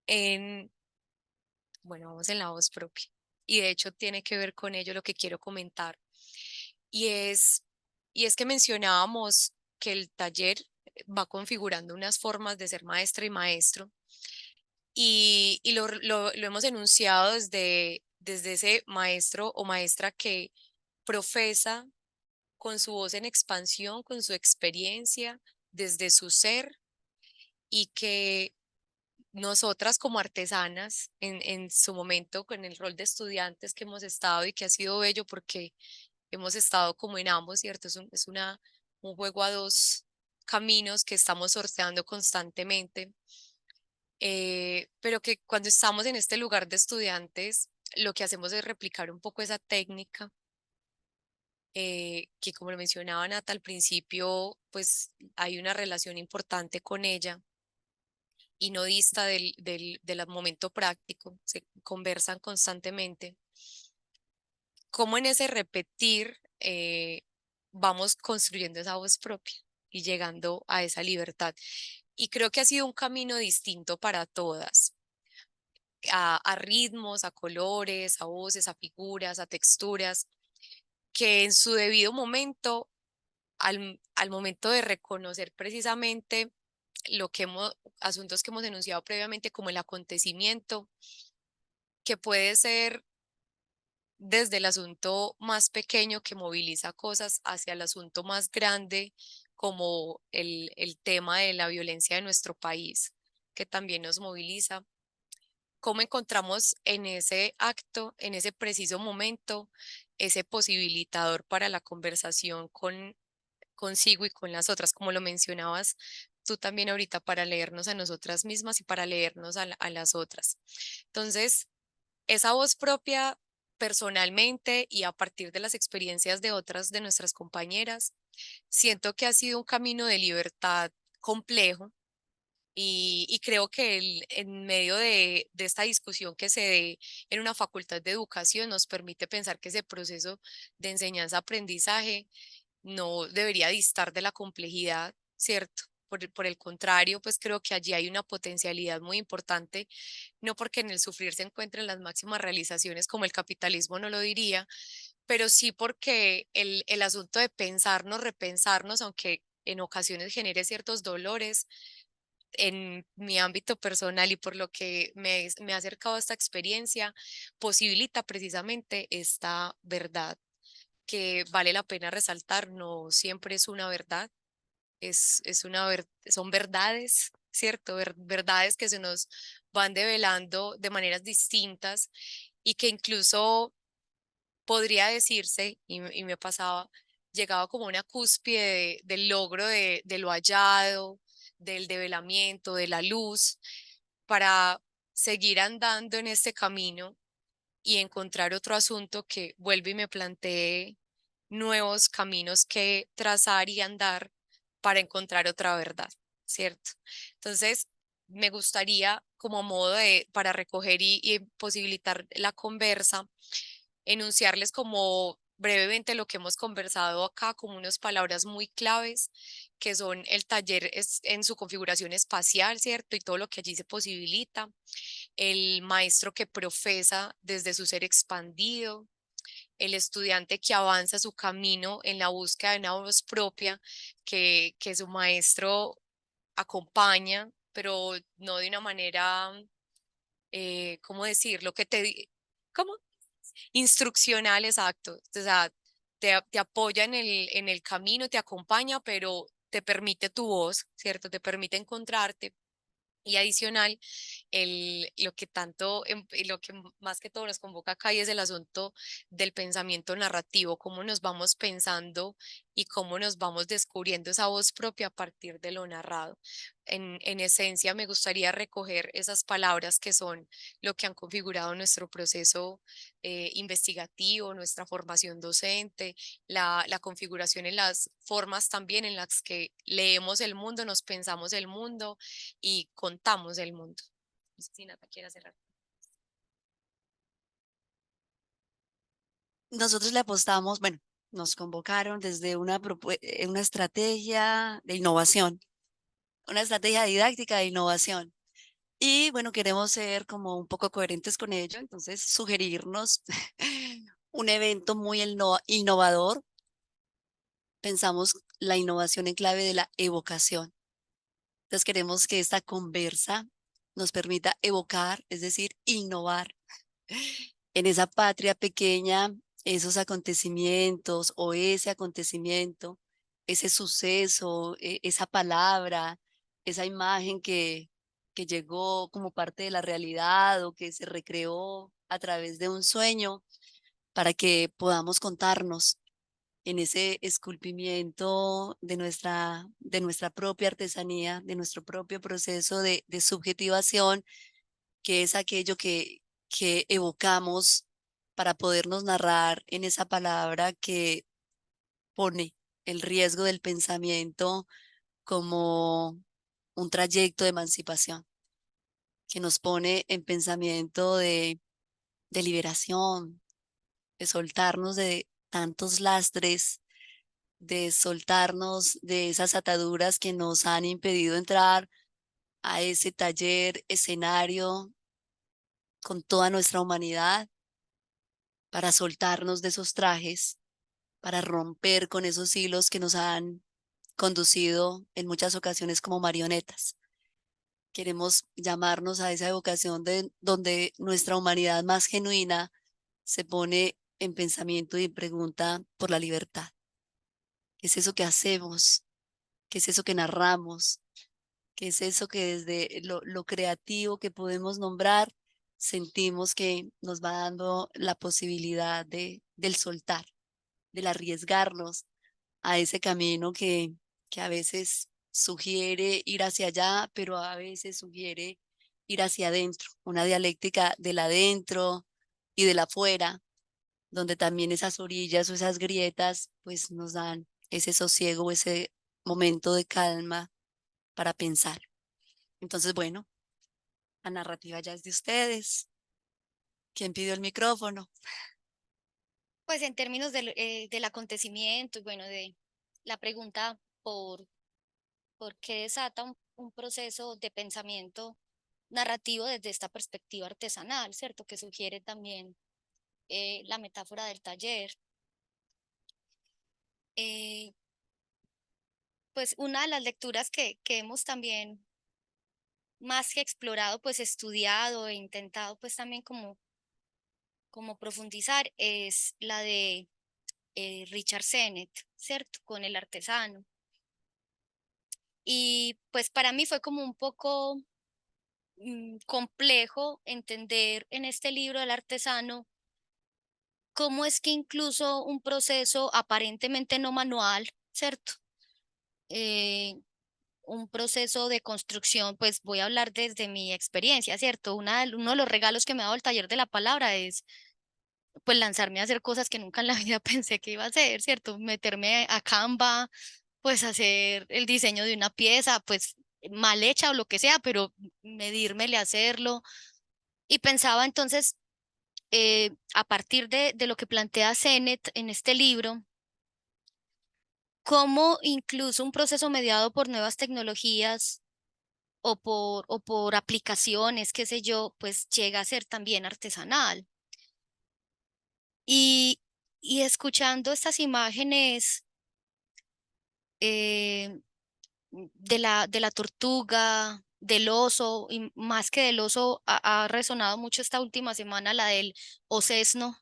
Speaker 3: en, bueno, vamos en la voz propia. Y de hecho tiene que ver con ello lo que quiero comentar. Y es, y es que mencionábamos que el taller va configurando unas formas de ser maestra y maestro. Y lo hemos enunciado desde ese maestro o maestra que profesa con su voz en expansión, con su experiencia, desde su ser, y que nosotras como artesanas, en su momento con el rol de estudiantes que hemos estado y que ha sido bello porque hemos estado como en ambos, ¿cierto? Un juego a dos caminos que estamos sorteando constantemente, pero que cuando estamos en este lugar de estudiantes, lo que hacemos es replicar un poco esa técnica, que como lo mencionaba Nata al principio, pues hay una relación importante con ella y no dista del momento práctico, se conversan constantemente. Cómo en ese repetir vamos construyendo esa voz propia y llegando a esa libertad. Y creo que ha sido un camino distinto para todas, a ritmos, a colores, a voces, a figuras, a texturas, que en su debido momento, al momento de reconocer precisamente asuntos que hemos enunciado previamente, como el acontecimiento, que puede ser desde el asunto más pequeño que moviliza cosas hacia el asunto más grande, como el tema de la violencia de nuestro país, que también nos moviliza. ¿Cómo encontramos en ese acto, en ese preciso momento, ese posibilitador para la conversación consigo y con las otras, como lo mencionabas tú también ahorita, para leernos a nosotras mismas y para leernos a las otras? Entonces, esa voz propia personalmente y a partir de las experiencias de otras de nuestras compañeras, siento que ha sido un camino de libertad complejo, y creo que en medio de esta discusión que se dé en una facultad de educación nos permite pensar que ese proceso de enseñanza-aprendizaje no debería distar de la complejidad, ¿cierto? Por el contrario, pues creo que allí hay una potencialidad muy importante, no porque en el sufrir se encuentren las máximas realizaciones, como el capitalismo no lo diría, pero sí porque el asunto de pensarnos, repensarnos, aunque en ocasiones genere ciertos dolores, en mi ámbito personal y por lo que me ha acercado a esta experiencia, posibilita precisamente esta verdad que vale la pena resaltar. No siempre es una verdad, son verdades, ¿cierto? Verdades que se nos van develando de maneras distintas y que incluso podría decirse, y me pasaba, llegaba como una cúspide del logro de lo hallado, del develamiento, de la luz, para seguir andando en este camino y encontrar otro asunto que vuelve y me plantee nuevos caminos que trazar y andar para encontrar otra verdad, ¿cierto? Entonces, me gustaría, como modo para recoger y posibilitar la conversa, enunciarles como brevemente lo que hemos conversado acá, como unas palabras muy claves, que son el taller en su configuración espacial, ¿cierto? Y todo lo que allí se posibilita, el maestro que profesa desde su ser expandido, el estudiante que avanza su camino en la búsqueda de una voz propia que su maestro acompaña, pero no de una manera, ¿cómo decirlo? ¿Cómo? Instruccional, exacto. O sea, te apoya en el camino, te acompaña, pero te permite tu voz, ¿cierto? Te permite encontrarte. Y adicional, lo que y lo que más que todo nos convoca acá y es el asunto del pensamiento narrativo, cómo nos vamos pensando y cómo nos vamos descubriendo esa voz propia a partir de lo narrado. En esencia, me gustaría recoger esas palabras que son lo que han configurado nuestro proceso investigativo, nuestra formación docente, la configuración en las formas también en las que leemos el mundo, nos pensamos el mundo y contamos el mundo. No sé si Nata quiere cerrar.
Speaker 1: Nosotros le apostamos, bueno, nos convocaron desde una estrategia de innovación, una estrategia didáctica de innovación. Y bueno, queremos ser como un poco coherentes con ello, entonces sugerirnos un evento muy innovador. Pensamos la innovación en clave de la evocación. Entonces queremos que esta conversa nos permita evocar, es decir, innovar en esa patria pequeña, esos acontecimientos o ese acontecimiento, ese suceso, esa palabra, esa imagen que llegó como parte de la realidad o que se recreó a través de un sueño para que podamos contarnos en ese esculpimiento de nuestra propia artesanía, de nuestro propio proceso de subjetivación, que es aquello que evocamos para podernos narrar en esa palabra que pone el riesgo del pensamiento como un trayecto de emancipación, que nos pone en pensamiento de liberación, de soltarnos de tantos lastres, de soltarnos de esas ataduras que nos han impedido entrar a ese taller, escenario con toda nuestra humanidad, para soltarnos de esos trajes, para romper con esos hilos que nos han conducido en muchas ocasiones como marionetas. Queremos llamarnos a esa evocación donde nuestra humanidad más genuina se pone en pensamiento y pregunta por la libertad. ¿Qué es eso que hacemos? ¿Qué es eso que narramos? ¿Qué es eso que desde lo creativo que podemos nombrar sentimos que nos va dando la posibilidad del soltar, del arriesgarnos a ese camino que a veces sugiere ir hacia allá, pero a veces sugiere ir hacia adentro, una dialéctica del adentro y del afuera, donde también esas orillas o esas grietas pues nos dan ese sosiego, ese momento de calma para pensar. Entonces, bueno, la narrativa ya es de ustedes. ¿Quién pidió el micrófono?
Speaker 4: Pues en términos del acontecimiento y bueno, de la pregunta por qué desata un proceso de pensamiento narrativo desde esta perspectiva artesanal, ¿cierto? Que sugiere también la metáfora del taller. Pues una de las lecturas que hemos también más que explorado, pues estudiado e intentado pues también como profundizar es la de Richard Sennett, ¿cierto? Con el artesano. Y pues para mí fue como un poco complejo entender en este libro del artesano cómo es que incluso un proceso aparentemente no manual, ¿cierto? Un proceso de construcción, pues voy a hablar desde mi experiencia, ¿cierto? Uno de los regalos que me ha dado el taller de la palabra es pues lanzarme a hacer cosas que nunca en la vida pensé que iba a hacer, ¿cierto? Meterme a Canva, pues hacer el diseño de una pieza, pues mal hecha o lo que sea, pero medírmele a hacerlo. Y pensaba entonces, a partir de lo que plantea Sennett en este libro, cómo incluso un proceso mediado por nuevas tecnologías o por aplicaciones, qué sé yo, pues llega a ser también artesanal. Y, y escuchando estas imágenes eh, de la tortuga, del oso, y más que del oso, ha resonado mucho esta última semana la del osesno.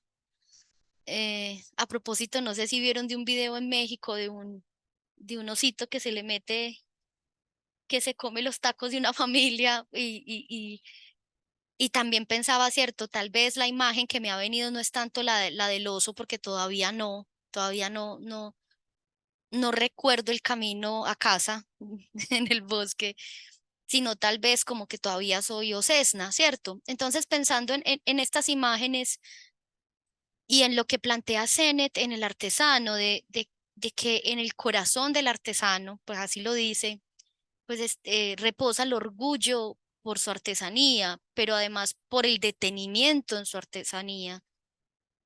Speaker 4: A propósito, no sé si vieron de un video en México de un osito que se le mete, que se come los tacos de una familia y también pensaba, cierto, tal vez la imagen que me ha venido no es tanto la del oso, porque todavía no recuerdo el camino a casa en el bosque, sino tal vez como que todavía soy osesna, ¿cierto? Entonces, pensando en estas imágenes y en lo que plantea Sennett en el artesano, de que en el corazón del artesano, pues así lo dice, pues reposa el orgullo por su artesanía, pero además por el detenimiento en su artesanía,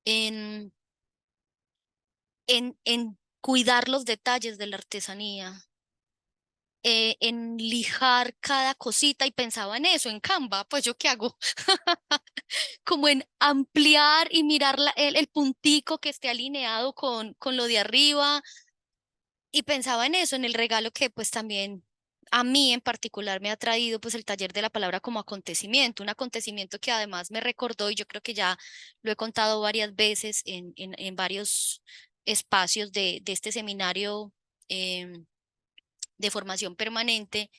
Speaker 4: en, en cuidar los detalles de la artesanía, en lijar cada cosita y pensaba en eso, en Canva, pues yo qué hago, como en ampliar y mirar el puntico que esté alineado con lo de arriba y pensaba en eso, en el regalo que pues también a mí en particular me ha traído pues el taller de la palabra como acontecimiento, un acontecimiento que además me recordó y yo creo que ya lo he contado varias veces en varios espacios de este seminario de formación permanente,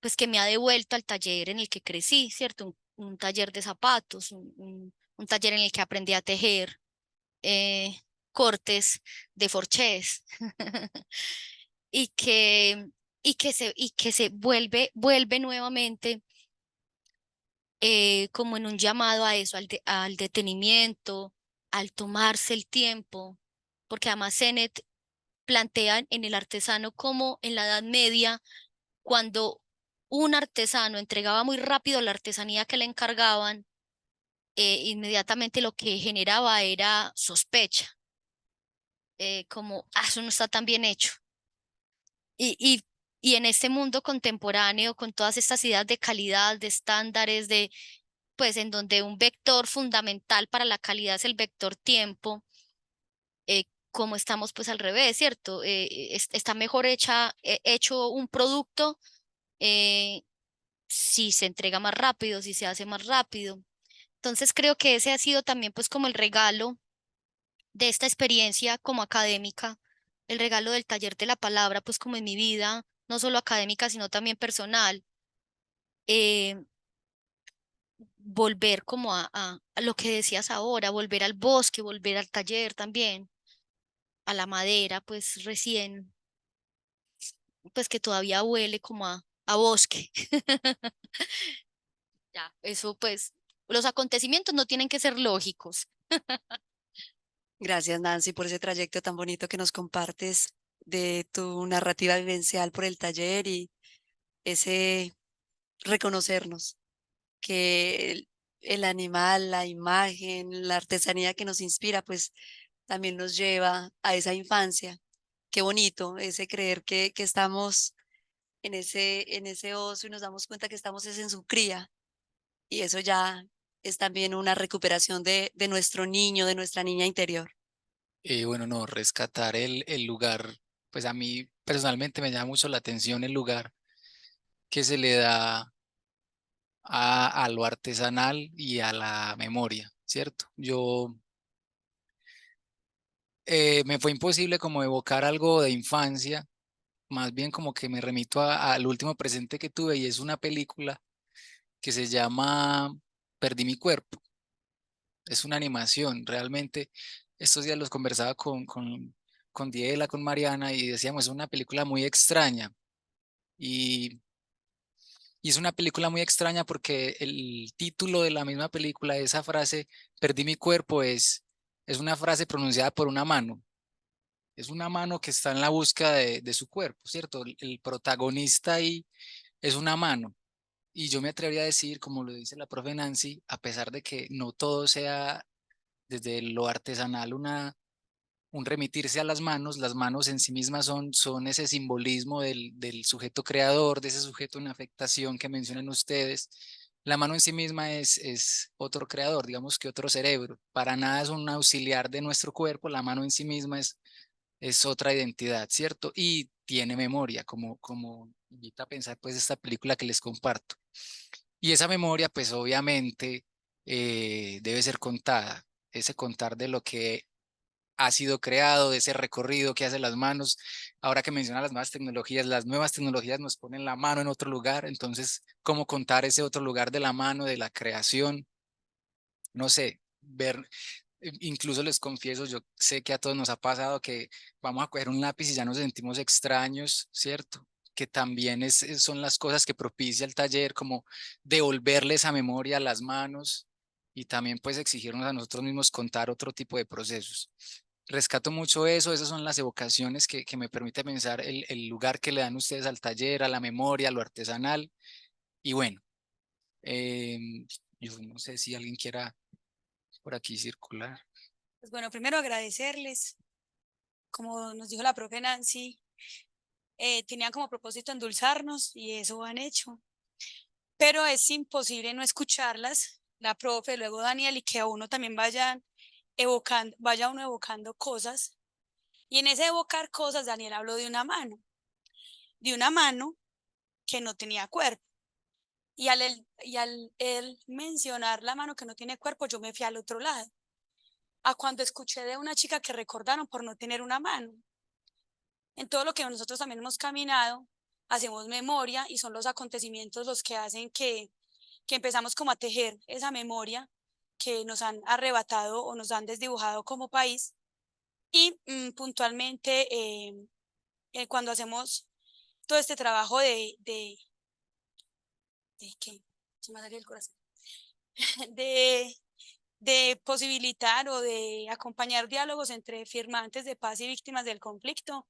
Speaker 4: pues que me ha devuelto al taller en el que crecí, ¿cierto? Un taller de zapatos, un taller en el que aprendí a tejer eh, cortes de forchés y y que se vuelve nuevamente como en un llamado a eso, al detenimiento, al tomarse el tiempo, porque además Sennett plantea en el artesano como en la Edad Media, cuando un artesano entregaba muy rápido la artesanía que le encargaban, inmediatamente lo que generaba era sospecha, como, eso no está tan bien hecho. Y, y, y en este mundo contemporáneo, con todas estas ideas de calidad, de estándares, pues en donde un vector fundamental para la calidad es el vector tiempo, como estamos pues al revés, ¿cierto? Está mejor hecho un producto si se entrega más rápido, si se hace más rápido. Entonces creo que ese ha sido también pues como el regalo de esta experiencia como académica, el regalo del taller de la palabra pues como en mi vida, no solo académica, sino también personal. eh, Volver como a lo que decías ahora, volver al bosque, volver al taller también, a la madera, pues recién, pues que todavía huele como a bosque. Ya, eso pues, los acontecimientos no tienen que ser lógicos.
Speaker 1: Gracias, Nancy, por ese trayecto tan bonito que nos compartes de tu narrativa vivencial por el taller y ese reconocernos que el animal, la imagen, la artesanía que nos inspira, pues también nos lleva a esa infancia. Qué bonito ese creer que estamos en ese oso y nos damos cuenta que estamos es en su cría. Y eso ya es también una recuperación de nuestro niño, de nuestra niña interior.
Speaker 5: Bueno, no, rescatar el lugar, pues a mí personalmente me llama mucho la atención el lugar que se le da a lo artesanal y a la memoria, ¿cierto? Me fue imposible como evocar algo de infancia, más bien como que me remito al último presente que tuve y es una película que se llama Perdí mi cuerpo. Es una animación, realmente. Estos días los conversaba con Diela, con Mariana y decíamos, es una película muy extraña. Y, y es una película muy extraña porque el título de la misma película, esa frase, perdí mi cuerpo, es una frase pronunciada por una mano. Es una mano que está en la búsqueda de su cuerpo, ¿cierto? El protagonista ahí es una mano. Y yo me atrevería a decir, como lo dice la profe Nancy, a pesar de que no todo sea desde lo artesanal un remitirse a las manos en sí mismas son ese simbolismo del sujeto creador, de ese sujeto en afectación que mencionan ustedes. La mano en sí misma es otro creador, digamos que otro cerebro. Para nada es un auxiliar de nuestro cuerpo, la mano en sí misma es otra identidad, ¿cierto? Y tiene memoria, como invita a pensar pues esta película que les comparto. Y esa memoria pues obviamente debe ser contada, ese contar de lo que ha sido creado, de ese recorrido que hacen las manos. Ahora que menciona las nuevas tecnologías nos ponen la mano en otro lugar, entonces, ¿cómo contar ese otro lugar de la mano, de la creación? No sé, incluso les confieso, yo sé que a todos nos ha pasado que vamos a coger un lápiz y ya nos sentimos extraños, ¿cierto? Que también son las cosas que propicia el taller, como devolverle esa memoria a las manos y también pues exigirnos a nosotros mismos contar otro tipo de procesos. Rescato mucho eso, esas son las evocaciones que me permite pensar el lugar que le dan ustedes al taller, a la memoria, a lo artesanal. Y bueno, yo no sé si alguien quiera por aquí circular.
Speaker 6: Pues bueno, primero agradecerles. Como nos dijo la profe Nancy, tenían como propósito endulzarnos y eso han hecho. Pero es imposible no escucharlas, la profe, luego Daniel, y que a uno también vaya uno evocando cosas. Y en ese evocar cosas, Daniel habló de una mano que no tenía cuerpo. Y al él mencionar la mano que no tiene cuerpo, yo me fui al otro lado, a cuando escuché de una chica que recordaron por no tener una mano. En todo lo que nosotros también hemos caminado, hacemos memoria y son los acontecimientos los que hacen que empezamos como a tejer esa memoria que nos han arrebatado o nos han desdibujado como país. Y puntualmente, cuando hacemos todo este trabajo de ¿qué? Se me salió el corazón. de, de posibilitar o de acompañar diálogos entre firmantes de paz y víctimas del conflicto.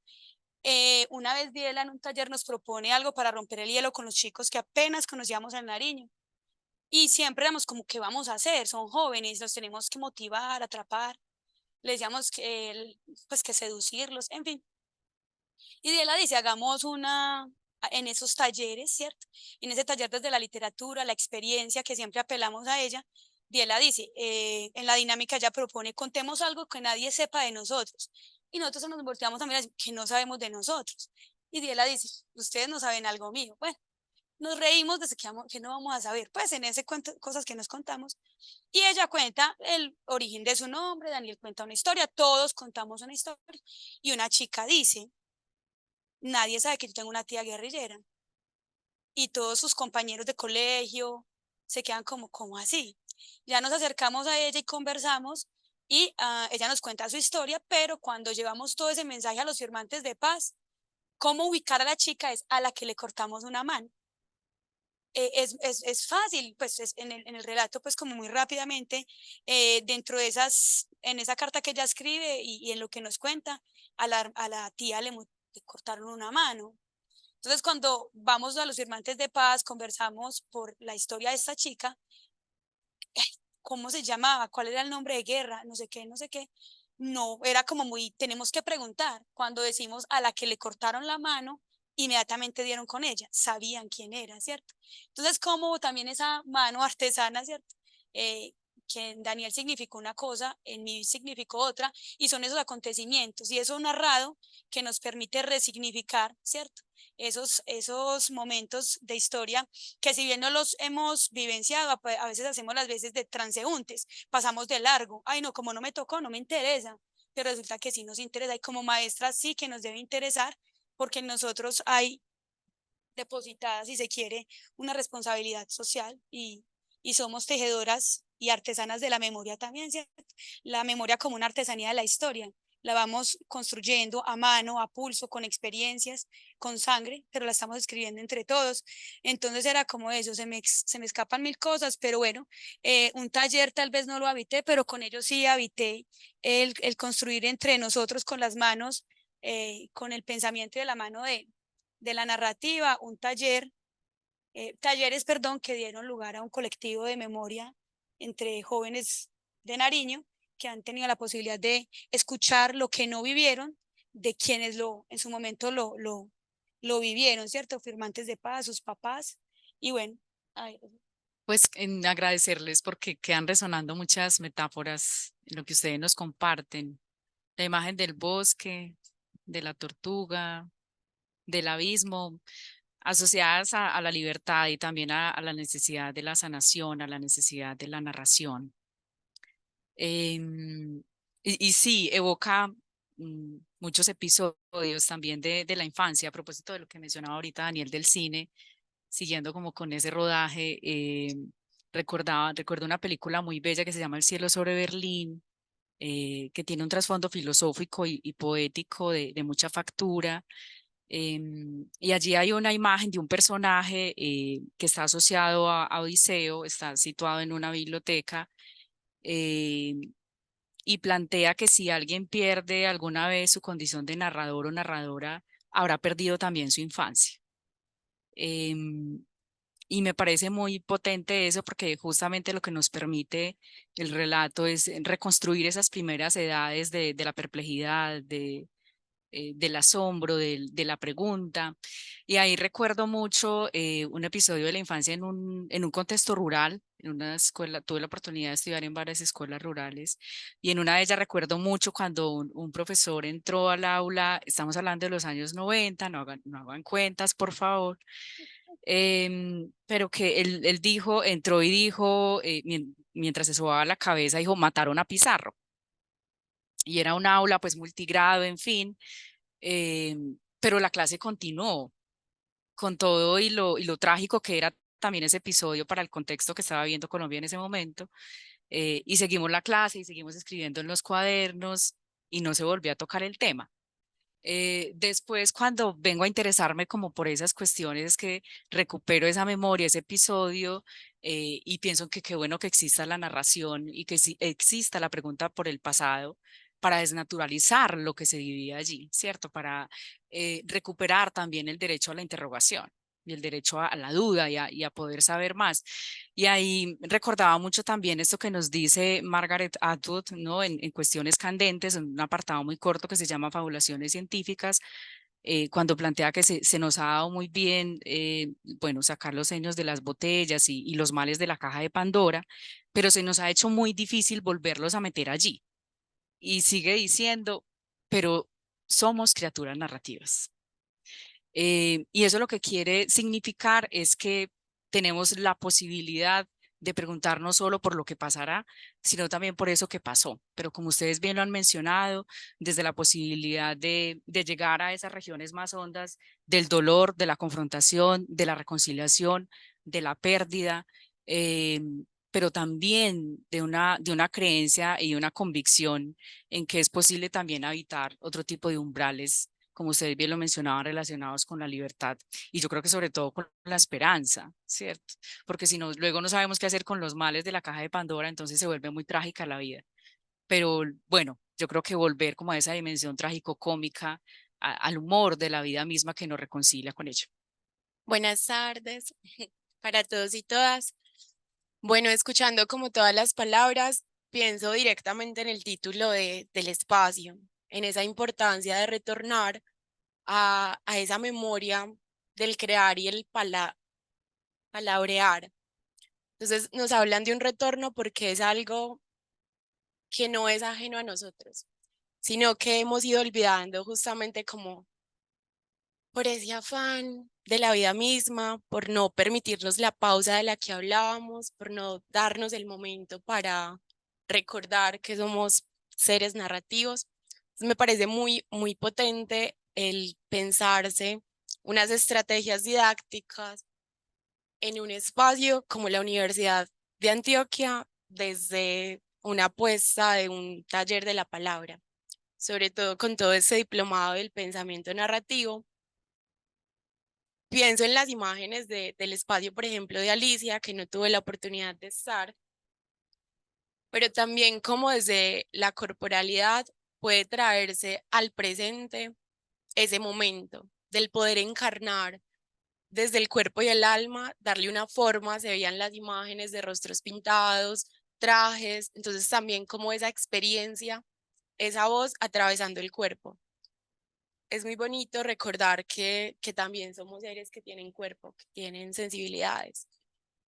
Speaker 6: Una vez Diela en un taller nos propone algo para romper el hielo con los chicos que apenas conocíamos en Nariño. Y siempre éramos como, ¿qué vamos a hacer? Son jóvenes, los tenemos que motivar, atrapar. Les decíamos que, pues, que seducirlos, en fin. Y Diela dice, hagamos en esos talleres, ¿cierto? En ese taller desde la literatura, la experiencia, que siempre apelamos a ella. Diela dice, en la dinámica ella propone, contemos algo que nadie sepa de nosotros. Y nosotros nos volteamos a mirar que no sabemos de nosotros. Y Diela dice, ustedes no saben algo mío. Bueno, nos reímos desde que no vamos a saber, pues en ese cuento, cosas que nos contamos. Y ella cuenta el origen de su nombre, Daniel cuenta una historia, todos contamos una historia. Y una chica dice, nadie sabe que yo tengo una tía guerrillera. Y todos sus compañeros de colegio se quedan como así. Ya nos acercamos a ella y conversamos y ella nos cuenta su historia, pero cuando llevamos todo ese mensaje a los firmantes de paz, cómo ubicar a la chica es a la que le cortamos una mano. Es fácil, pues en el relato, pues como muy rápidamente, dentro de en esa carta que ella escribe y en lo que nos cuenta, a la tía le cortaron una mano. Entonces, cuando vamos a los firmantes de paz, conversamos por la historia de esta chica, cómo se llamaba, cuál era el nombre de guerra, no sé qué, no sé qué. No, era como muy, tenemos que preguntar. Cuando decimos a la que le cortaron la mano, inmediatamente dieron con ella, sabían quién era, ¿cierto? Entonces, como también esa mano artesana, ¿cierto? Que en Daniel significó una cosa, en mí significó otra, y son esos acontecimientos y eso narrado que nos permite resignificar, ¿cierto? Esos momentos de historia que si bien no los hemos vivenciado, a veces hacemos las veces de transeúntes, pasamos de largo, ay no, como no me tocó, no me interesa, pero resulta que sí nos interesa y como maestras sí que nos debe interesar porque en nosotros hay depositada, si se quiere, una responsabilidad social y somos tejedoras y artesanas de la memoria también, ¿cierto? La memoria como una artesanía de la historia. La vamos construyendo a mano, a pulso, con experiencias, con sangre, pero la estamos escribiendo entre todos. Entonces era como eso, se me escapan mil cosas, pero bueno, un taller tal vez no lo habité, pero con ellos sí habité el construir entre nosotros con las manos, con el pensamiento y de la mano de la narrativa, un taller, talleres, perdón, que dieron lugar a un colectivo de memoria entre jóvenes de Nariño que han tenido la posibilidad de escuchar lo que no vivieron de quienes en su momento lo vivieron, ¿cierto? Firmantes de paz, sus papás. Y bueno, ay,
Speaker 7: Pues en agradecerles porque quedan resonando muchas metáforas en lo que ustedes nos comparten. La imagen del bosque, de la tortuga, del abismo, asociadas a la libertad y también a la necesidad de la sanación, a la necesidad de la narración. Y sí, evoca muchos episodios también de la infancia, a propósito de lo que mencionaba ahorita Daniel del cine, siguiendo como con ese rodaje. Recuerdo una película muy bella que se llama El cielo sobre Berlín, que tiene un trasfondo filosófico y poético de mucha factura. Y allí hay una imagen de un personaje que está asociado a Odiseo, está situado en una biblioteca y plantea que si alguien pierde alguna vez su condición de narrador o narradora, habrá perdido también su infancia. Y me parece muy potente eso porque justamente lo que nos permite el relato es reconstruir esas primeras edades de la perplejidad, del asombro, de la pregunta. Y ahí recuerdo mucho un episodio de la infancia en un contexto rural, en una escuela, tuve la oportunidad de estudiar en varias escuelas rurales y en una de ellas recuerdo mucho cuando un profesor entró al aula, estamos hablando de los años 90, no hagan cuentas, por favor. Pero que él dijo, entró y dijo, mientras se sobaba la cabeza, dijo, mataron a Pizarro. Y era un aula pues multigrado, en fin, pero la clase continuó con todo y lo trágico que era también ese episodio para el contexto que estaba viendo Colombia en ese momento. Y seguimos la clase y seguimos escribiendo en los cuadernos y no se volvió a tocar el tema. Después, cuando vengo a interesarme como por esas cuestiones, es que recupero esa memoria, ese episodio, y pienso que qué bueno que exista la narración y que exista la pregunta por el pasado para desnaturalizar lo que se vivía allí, ¿cierto? Para recuperar también el derecho a la interrogación y el derecho a la duda y a poder saber más. Y ahí recordaba mucho también esto que nos dice Margaret Atwood, ¿no? En Cuestiones Candentes, en un apartado muy corto que se llama Fabulaciones Científicas, cuando plantea que se nos ha dado muy bien, bueno, sacar los seños de las botellas y los males de la caja de Pandora, pero se nos ha hecho muy difícil volverlos a meter allí. Y sigue diciendo, pero somos criaturas narrativas. Y eso lo que quiere significar es que tenemos la posibilidad de preguntar no solo por lo que pasará, sino también por eso que pasó. Pero como ustedes bien lo han mencionado, desde la posibilidad de llegar a esas regiones más hondas del dolor, de la confrontación, de la reconciliación, de la pérdida, eh, pero también de una creencia y una convicción en que es posible también habitar otro tipo de umbrales, como ustedes bien lo mencionaban, relacionados con la libertad y yo creo que sobre todo con la esperanza, ¿cierto? Porque si no, luego no sabemos qué hacer con los males de la caja de Pandora, entonces se vuelve muy trágica la vida. Pero bueno, yo creo que volver como a esa dimensión trágico-cómica, al humor de la vida misma que nos reconcilia con ello.
Speaker 8: Buenas tardes para todos y todas. Bueno, escuchando como todas las palabras, pienso directamente en el título del espacio, en esa importancia de retornar a esa memoria del crear y el palabrear. Entonces nos hablan de un retorno porque es algo que no es ajeno a nosotros, sino que hemos ido olvidando justamente como por ese afán de la vida misma, por no permitirnos la pausa de la que hablábamos, por no darnos el momento para recordar que somos seres narrativos. Entonces, me parece muy potente el pensarse unas estrategias didácticas en un espacio como la Universidad de Antioquia desde una apuesta de un taller de la palabra, sobre todo con todo ese diplomado del pensamiento narrativo. Pienso en las imágenes del espacio, por ejemplo, de Alicia, que no tuve la oportunidad de estar, pero también como desde la corporalidad puede traerse al presente ese momento del poder encarnar desde el cuerpo y el alma, darle una forma, se veían las imágenes de rostros pintados, trajes, entonces también como esa experiencia, esa voz atravesando el cuerpo. Es muy bonito recordar que también somos seres que tienen cuerpo, que tienen sensibilidades.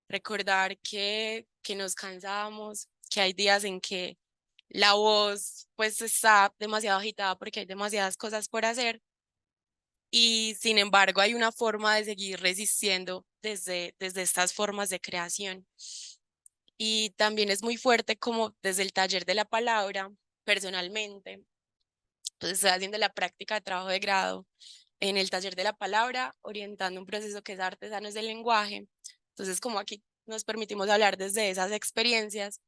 Speaker 8: Recordar que nos cansamos, que hay días en que la voz pues está demasiado agitada porque hay demasiadas cosas por hacer y sin embargo hay una forma de seguir resistiendo desde estas formas de creación. Y también es muy fuerte como desde el taller de la palabra, personalmente, pues estoy haciendo la práctica de trabajo de grado en el taller de la palabra, orientando un proceso que es artesanos del lenguaje. Entonces, como aquí nos permitimos hablar desde esas experiencias,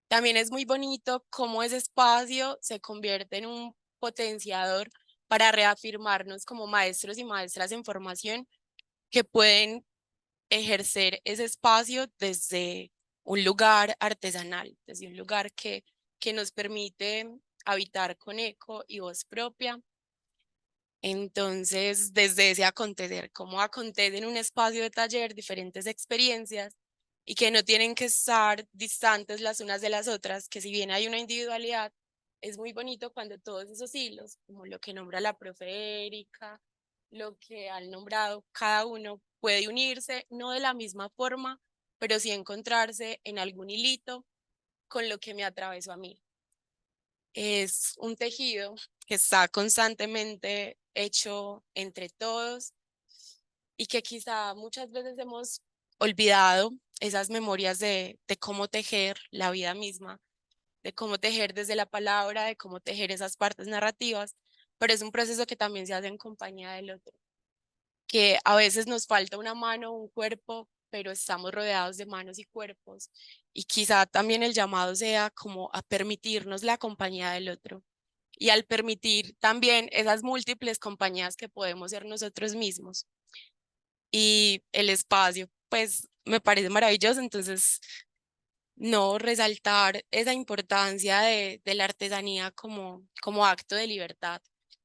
Speaker 8: también es muy bonito cómo ese espacio se convierte en un potenciador para reafirmarnos como maestros y maestras en formación que pueden ejercer ese espacio desde un lugar artesanal, desde un lugar que nos permite habitar con eco y voz propia. Entonces, desde ese acontecer, cómo acontece en un espacio de taller diferentes experiencias y que no tienen que estar distantes las unas de las otras, que si bien hay una individualidad, es muy bonito cuando todos esos hilos, como lo que nombra la profe Erika, lo que han nombrado cada uno, puede unirse, no de la misma forma, pero sí encontrarse en algún hilito con lo que me atravesó a mí. Es un tejido que está constantemente hecho entre todos y que quizá muchas veces hemos olvidado esas memorias de cómo tejer la vida misma, de cómo tejer desde la palabra, de cómo tejer esas partes narrativas, pero es un proceso que también se hace en compañía del otro, que a veces nos falta una mano, un cuerpo, pero estamos rodeados de manos y cuerpos y quizá también el llamado sea como a permitirnos la compañía del otro y al permitir también esas múltiples compañías que podemos ser nosotros mismos. Y el espacio, pues me parece maravilloso, entonces no resaltar esa importancia de la artesanía como acto de libertad,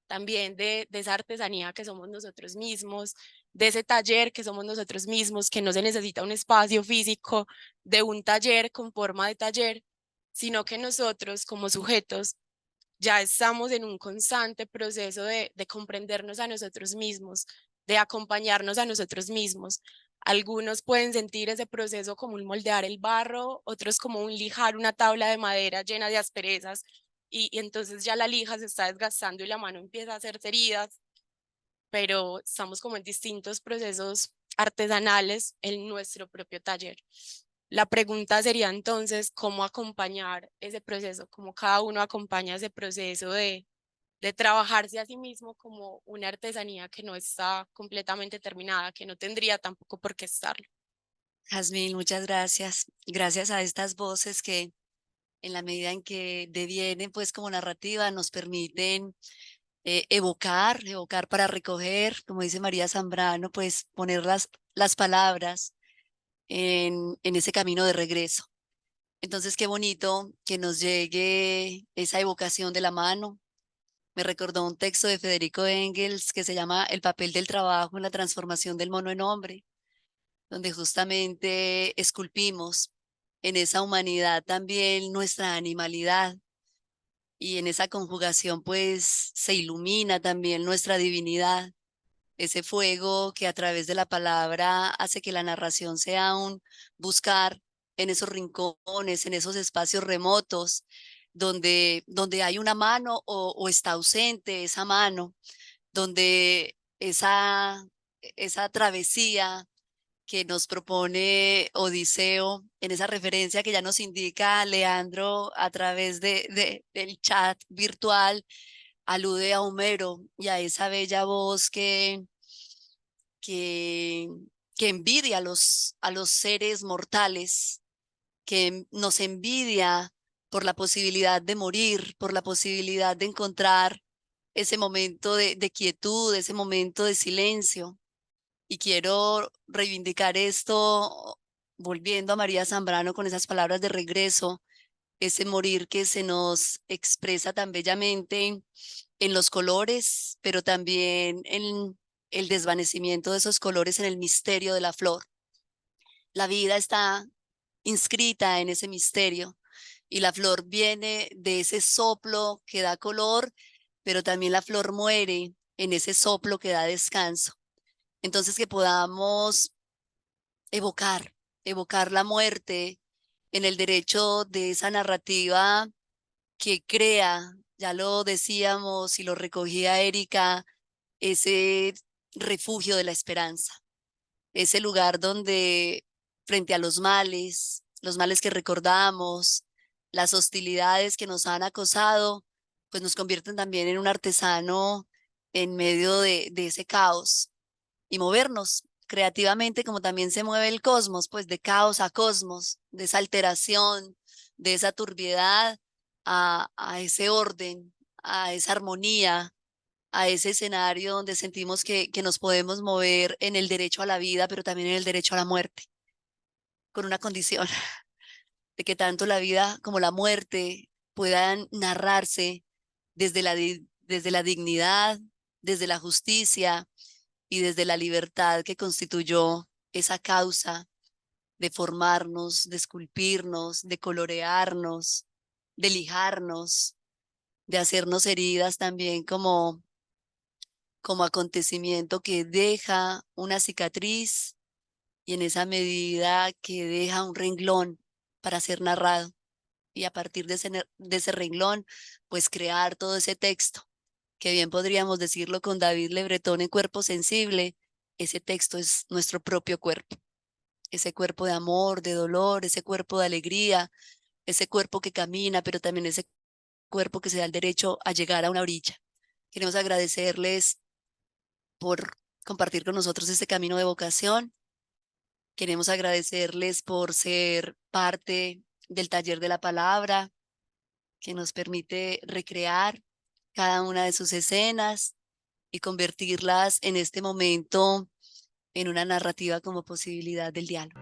Speaker 8: también de esa artesanía que somos nosotros mismos, de ese taller que somos nosotros mismos, que no se necesita un espacio físico de un taller con forma de taller, sino que nosotros como sujetos ya estamos en un constante proceso de comprendernos a nosotros mismos, de acompañarnos a nosotros mismos. Algunos pueden sentir ese proceso como un moldear el barro, otros como un lijar una tabla de madera llena de asperezas y entonces ya la lija se está desgastando y la mano empieza a hacerse heridas, pero estamos como en distintos procesos artesanales en nuestro propio taller. La pregunta sería entonces, ¿cómo acompañar ese proceso? ¿Cómo cada uno acompaña ese proceso de trabajarse a sí mismo como una artesanía que no está completamente terminada, que no tendría tampoco por qué estarlo?
Speaker 1: Jazmín, muchas gracias. Gracias a estas voces que en la medida en que devienen pues como narrativa nos permiten evocar para recoger, como dice María Zambrano, pues poner las palabras en ese camino de regreso. Entonces, qué bonito que nos llegue esa evocación de la mano. Me recordó un texto de Federico Engels que se llama El papel del trabajo en la transformación del mono en hombre, donde justamente esculpimos en esa humanidad también nuestra animalidad y en esa conjugación pues se ilumina también nuestra divinidad, ese fuego que a través de la palabra hace que la narración sea un buscar en esos rincones, en esos espacios remotos, donde hay una mano o está ausente esa mano, donde esa travesía que nos propone Odiseo en esa referencia que ya nos indica Leandro a través del chat virtual, alude a Homero y a esa bella voz que, que envidia a los seres mortales, que nos envidia por la posibilidad de morir, por la posibilidad de encontrar ese momento de quietud, ese momento de silencio. Y quiero reivindicar esto volviendo a María Zambrano con esas palabras de regreso, ese morir que se nos expresa tan bellamente en los colores, pero también en el desvanecimiento de esos colores en el misterio de la flor. La vida está inscrita en ese misterio y la flor viene de ese soplo que da color, pero también la flor muere en ese soplo que da descanso. Entonces que podamos evocar la muerte en el derecho de esa narrativa que crea, ya lo decíamos y lo recogía Erika, ese refugio de la esperanza, ese lugar donde frente a los males que recordamos, las hostilidades que nos han acosado, pues nos convierten también en un artesano en medio de ese caos y movernos creativamente como también se mueve el cosmos, pues de caos a cosmos, de esa alteración, de esa turbiedad a ese orden, a esa armonía, a ese escenario donde sentimos que nos podemos mover en el derecho a la vida, pero también en el derecho a la muerte, con una condición de que tanto la vida como la muerte puedan narrarse desde la dignidad, desde la justicia y desde la libertad que constituyó esa causa de formarnos, de esculpirnos, de colorearnos, de lijarnos, de hacernos heridas también como acontecimiento que deja una cicatriz y en esa medida que deja un renglón para ser narrado. Y a partir de ese renglón, pues crear todo ese texto, que bien podríamos decirlo con David Le Breton en Cuerpo Sensible, ese texto es nuestro propio cuerpo, ese cuerpo de amor, de dolor, ese cuerpo de alegría, ese cuerpo que camina, pero también ese cuerpo que se da el derecho a llegar a una orilla. Queremos agradecerles por compartir con nosotros este camino de vocación. Queremos agradecerles por ser parte del taller de la palabra, que nos permite recrear cada una de sus escenas y convertirlas en este momento en una narrativa como posibilidad del diálogo.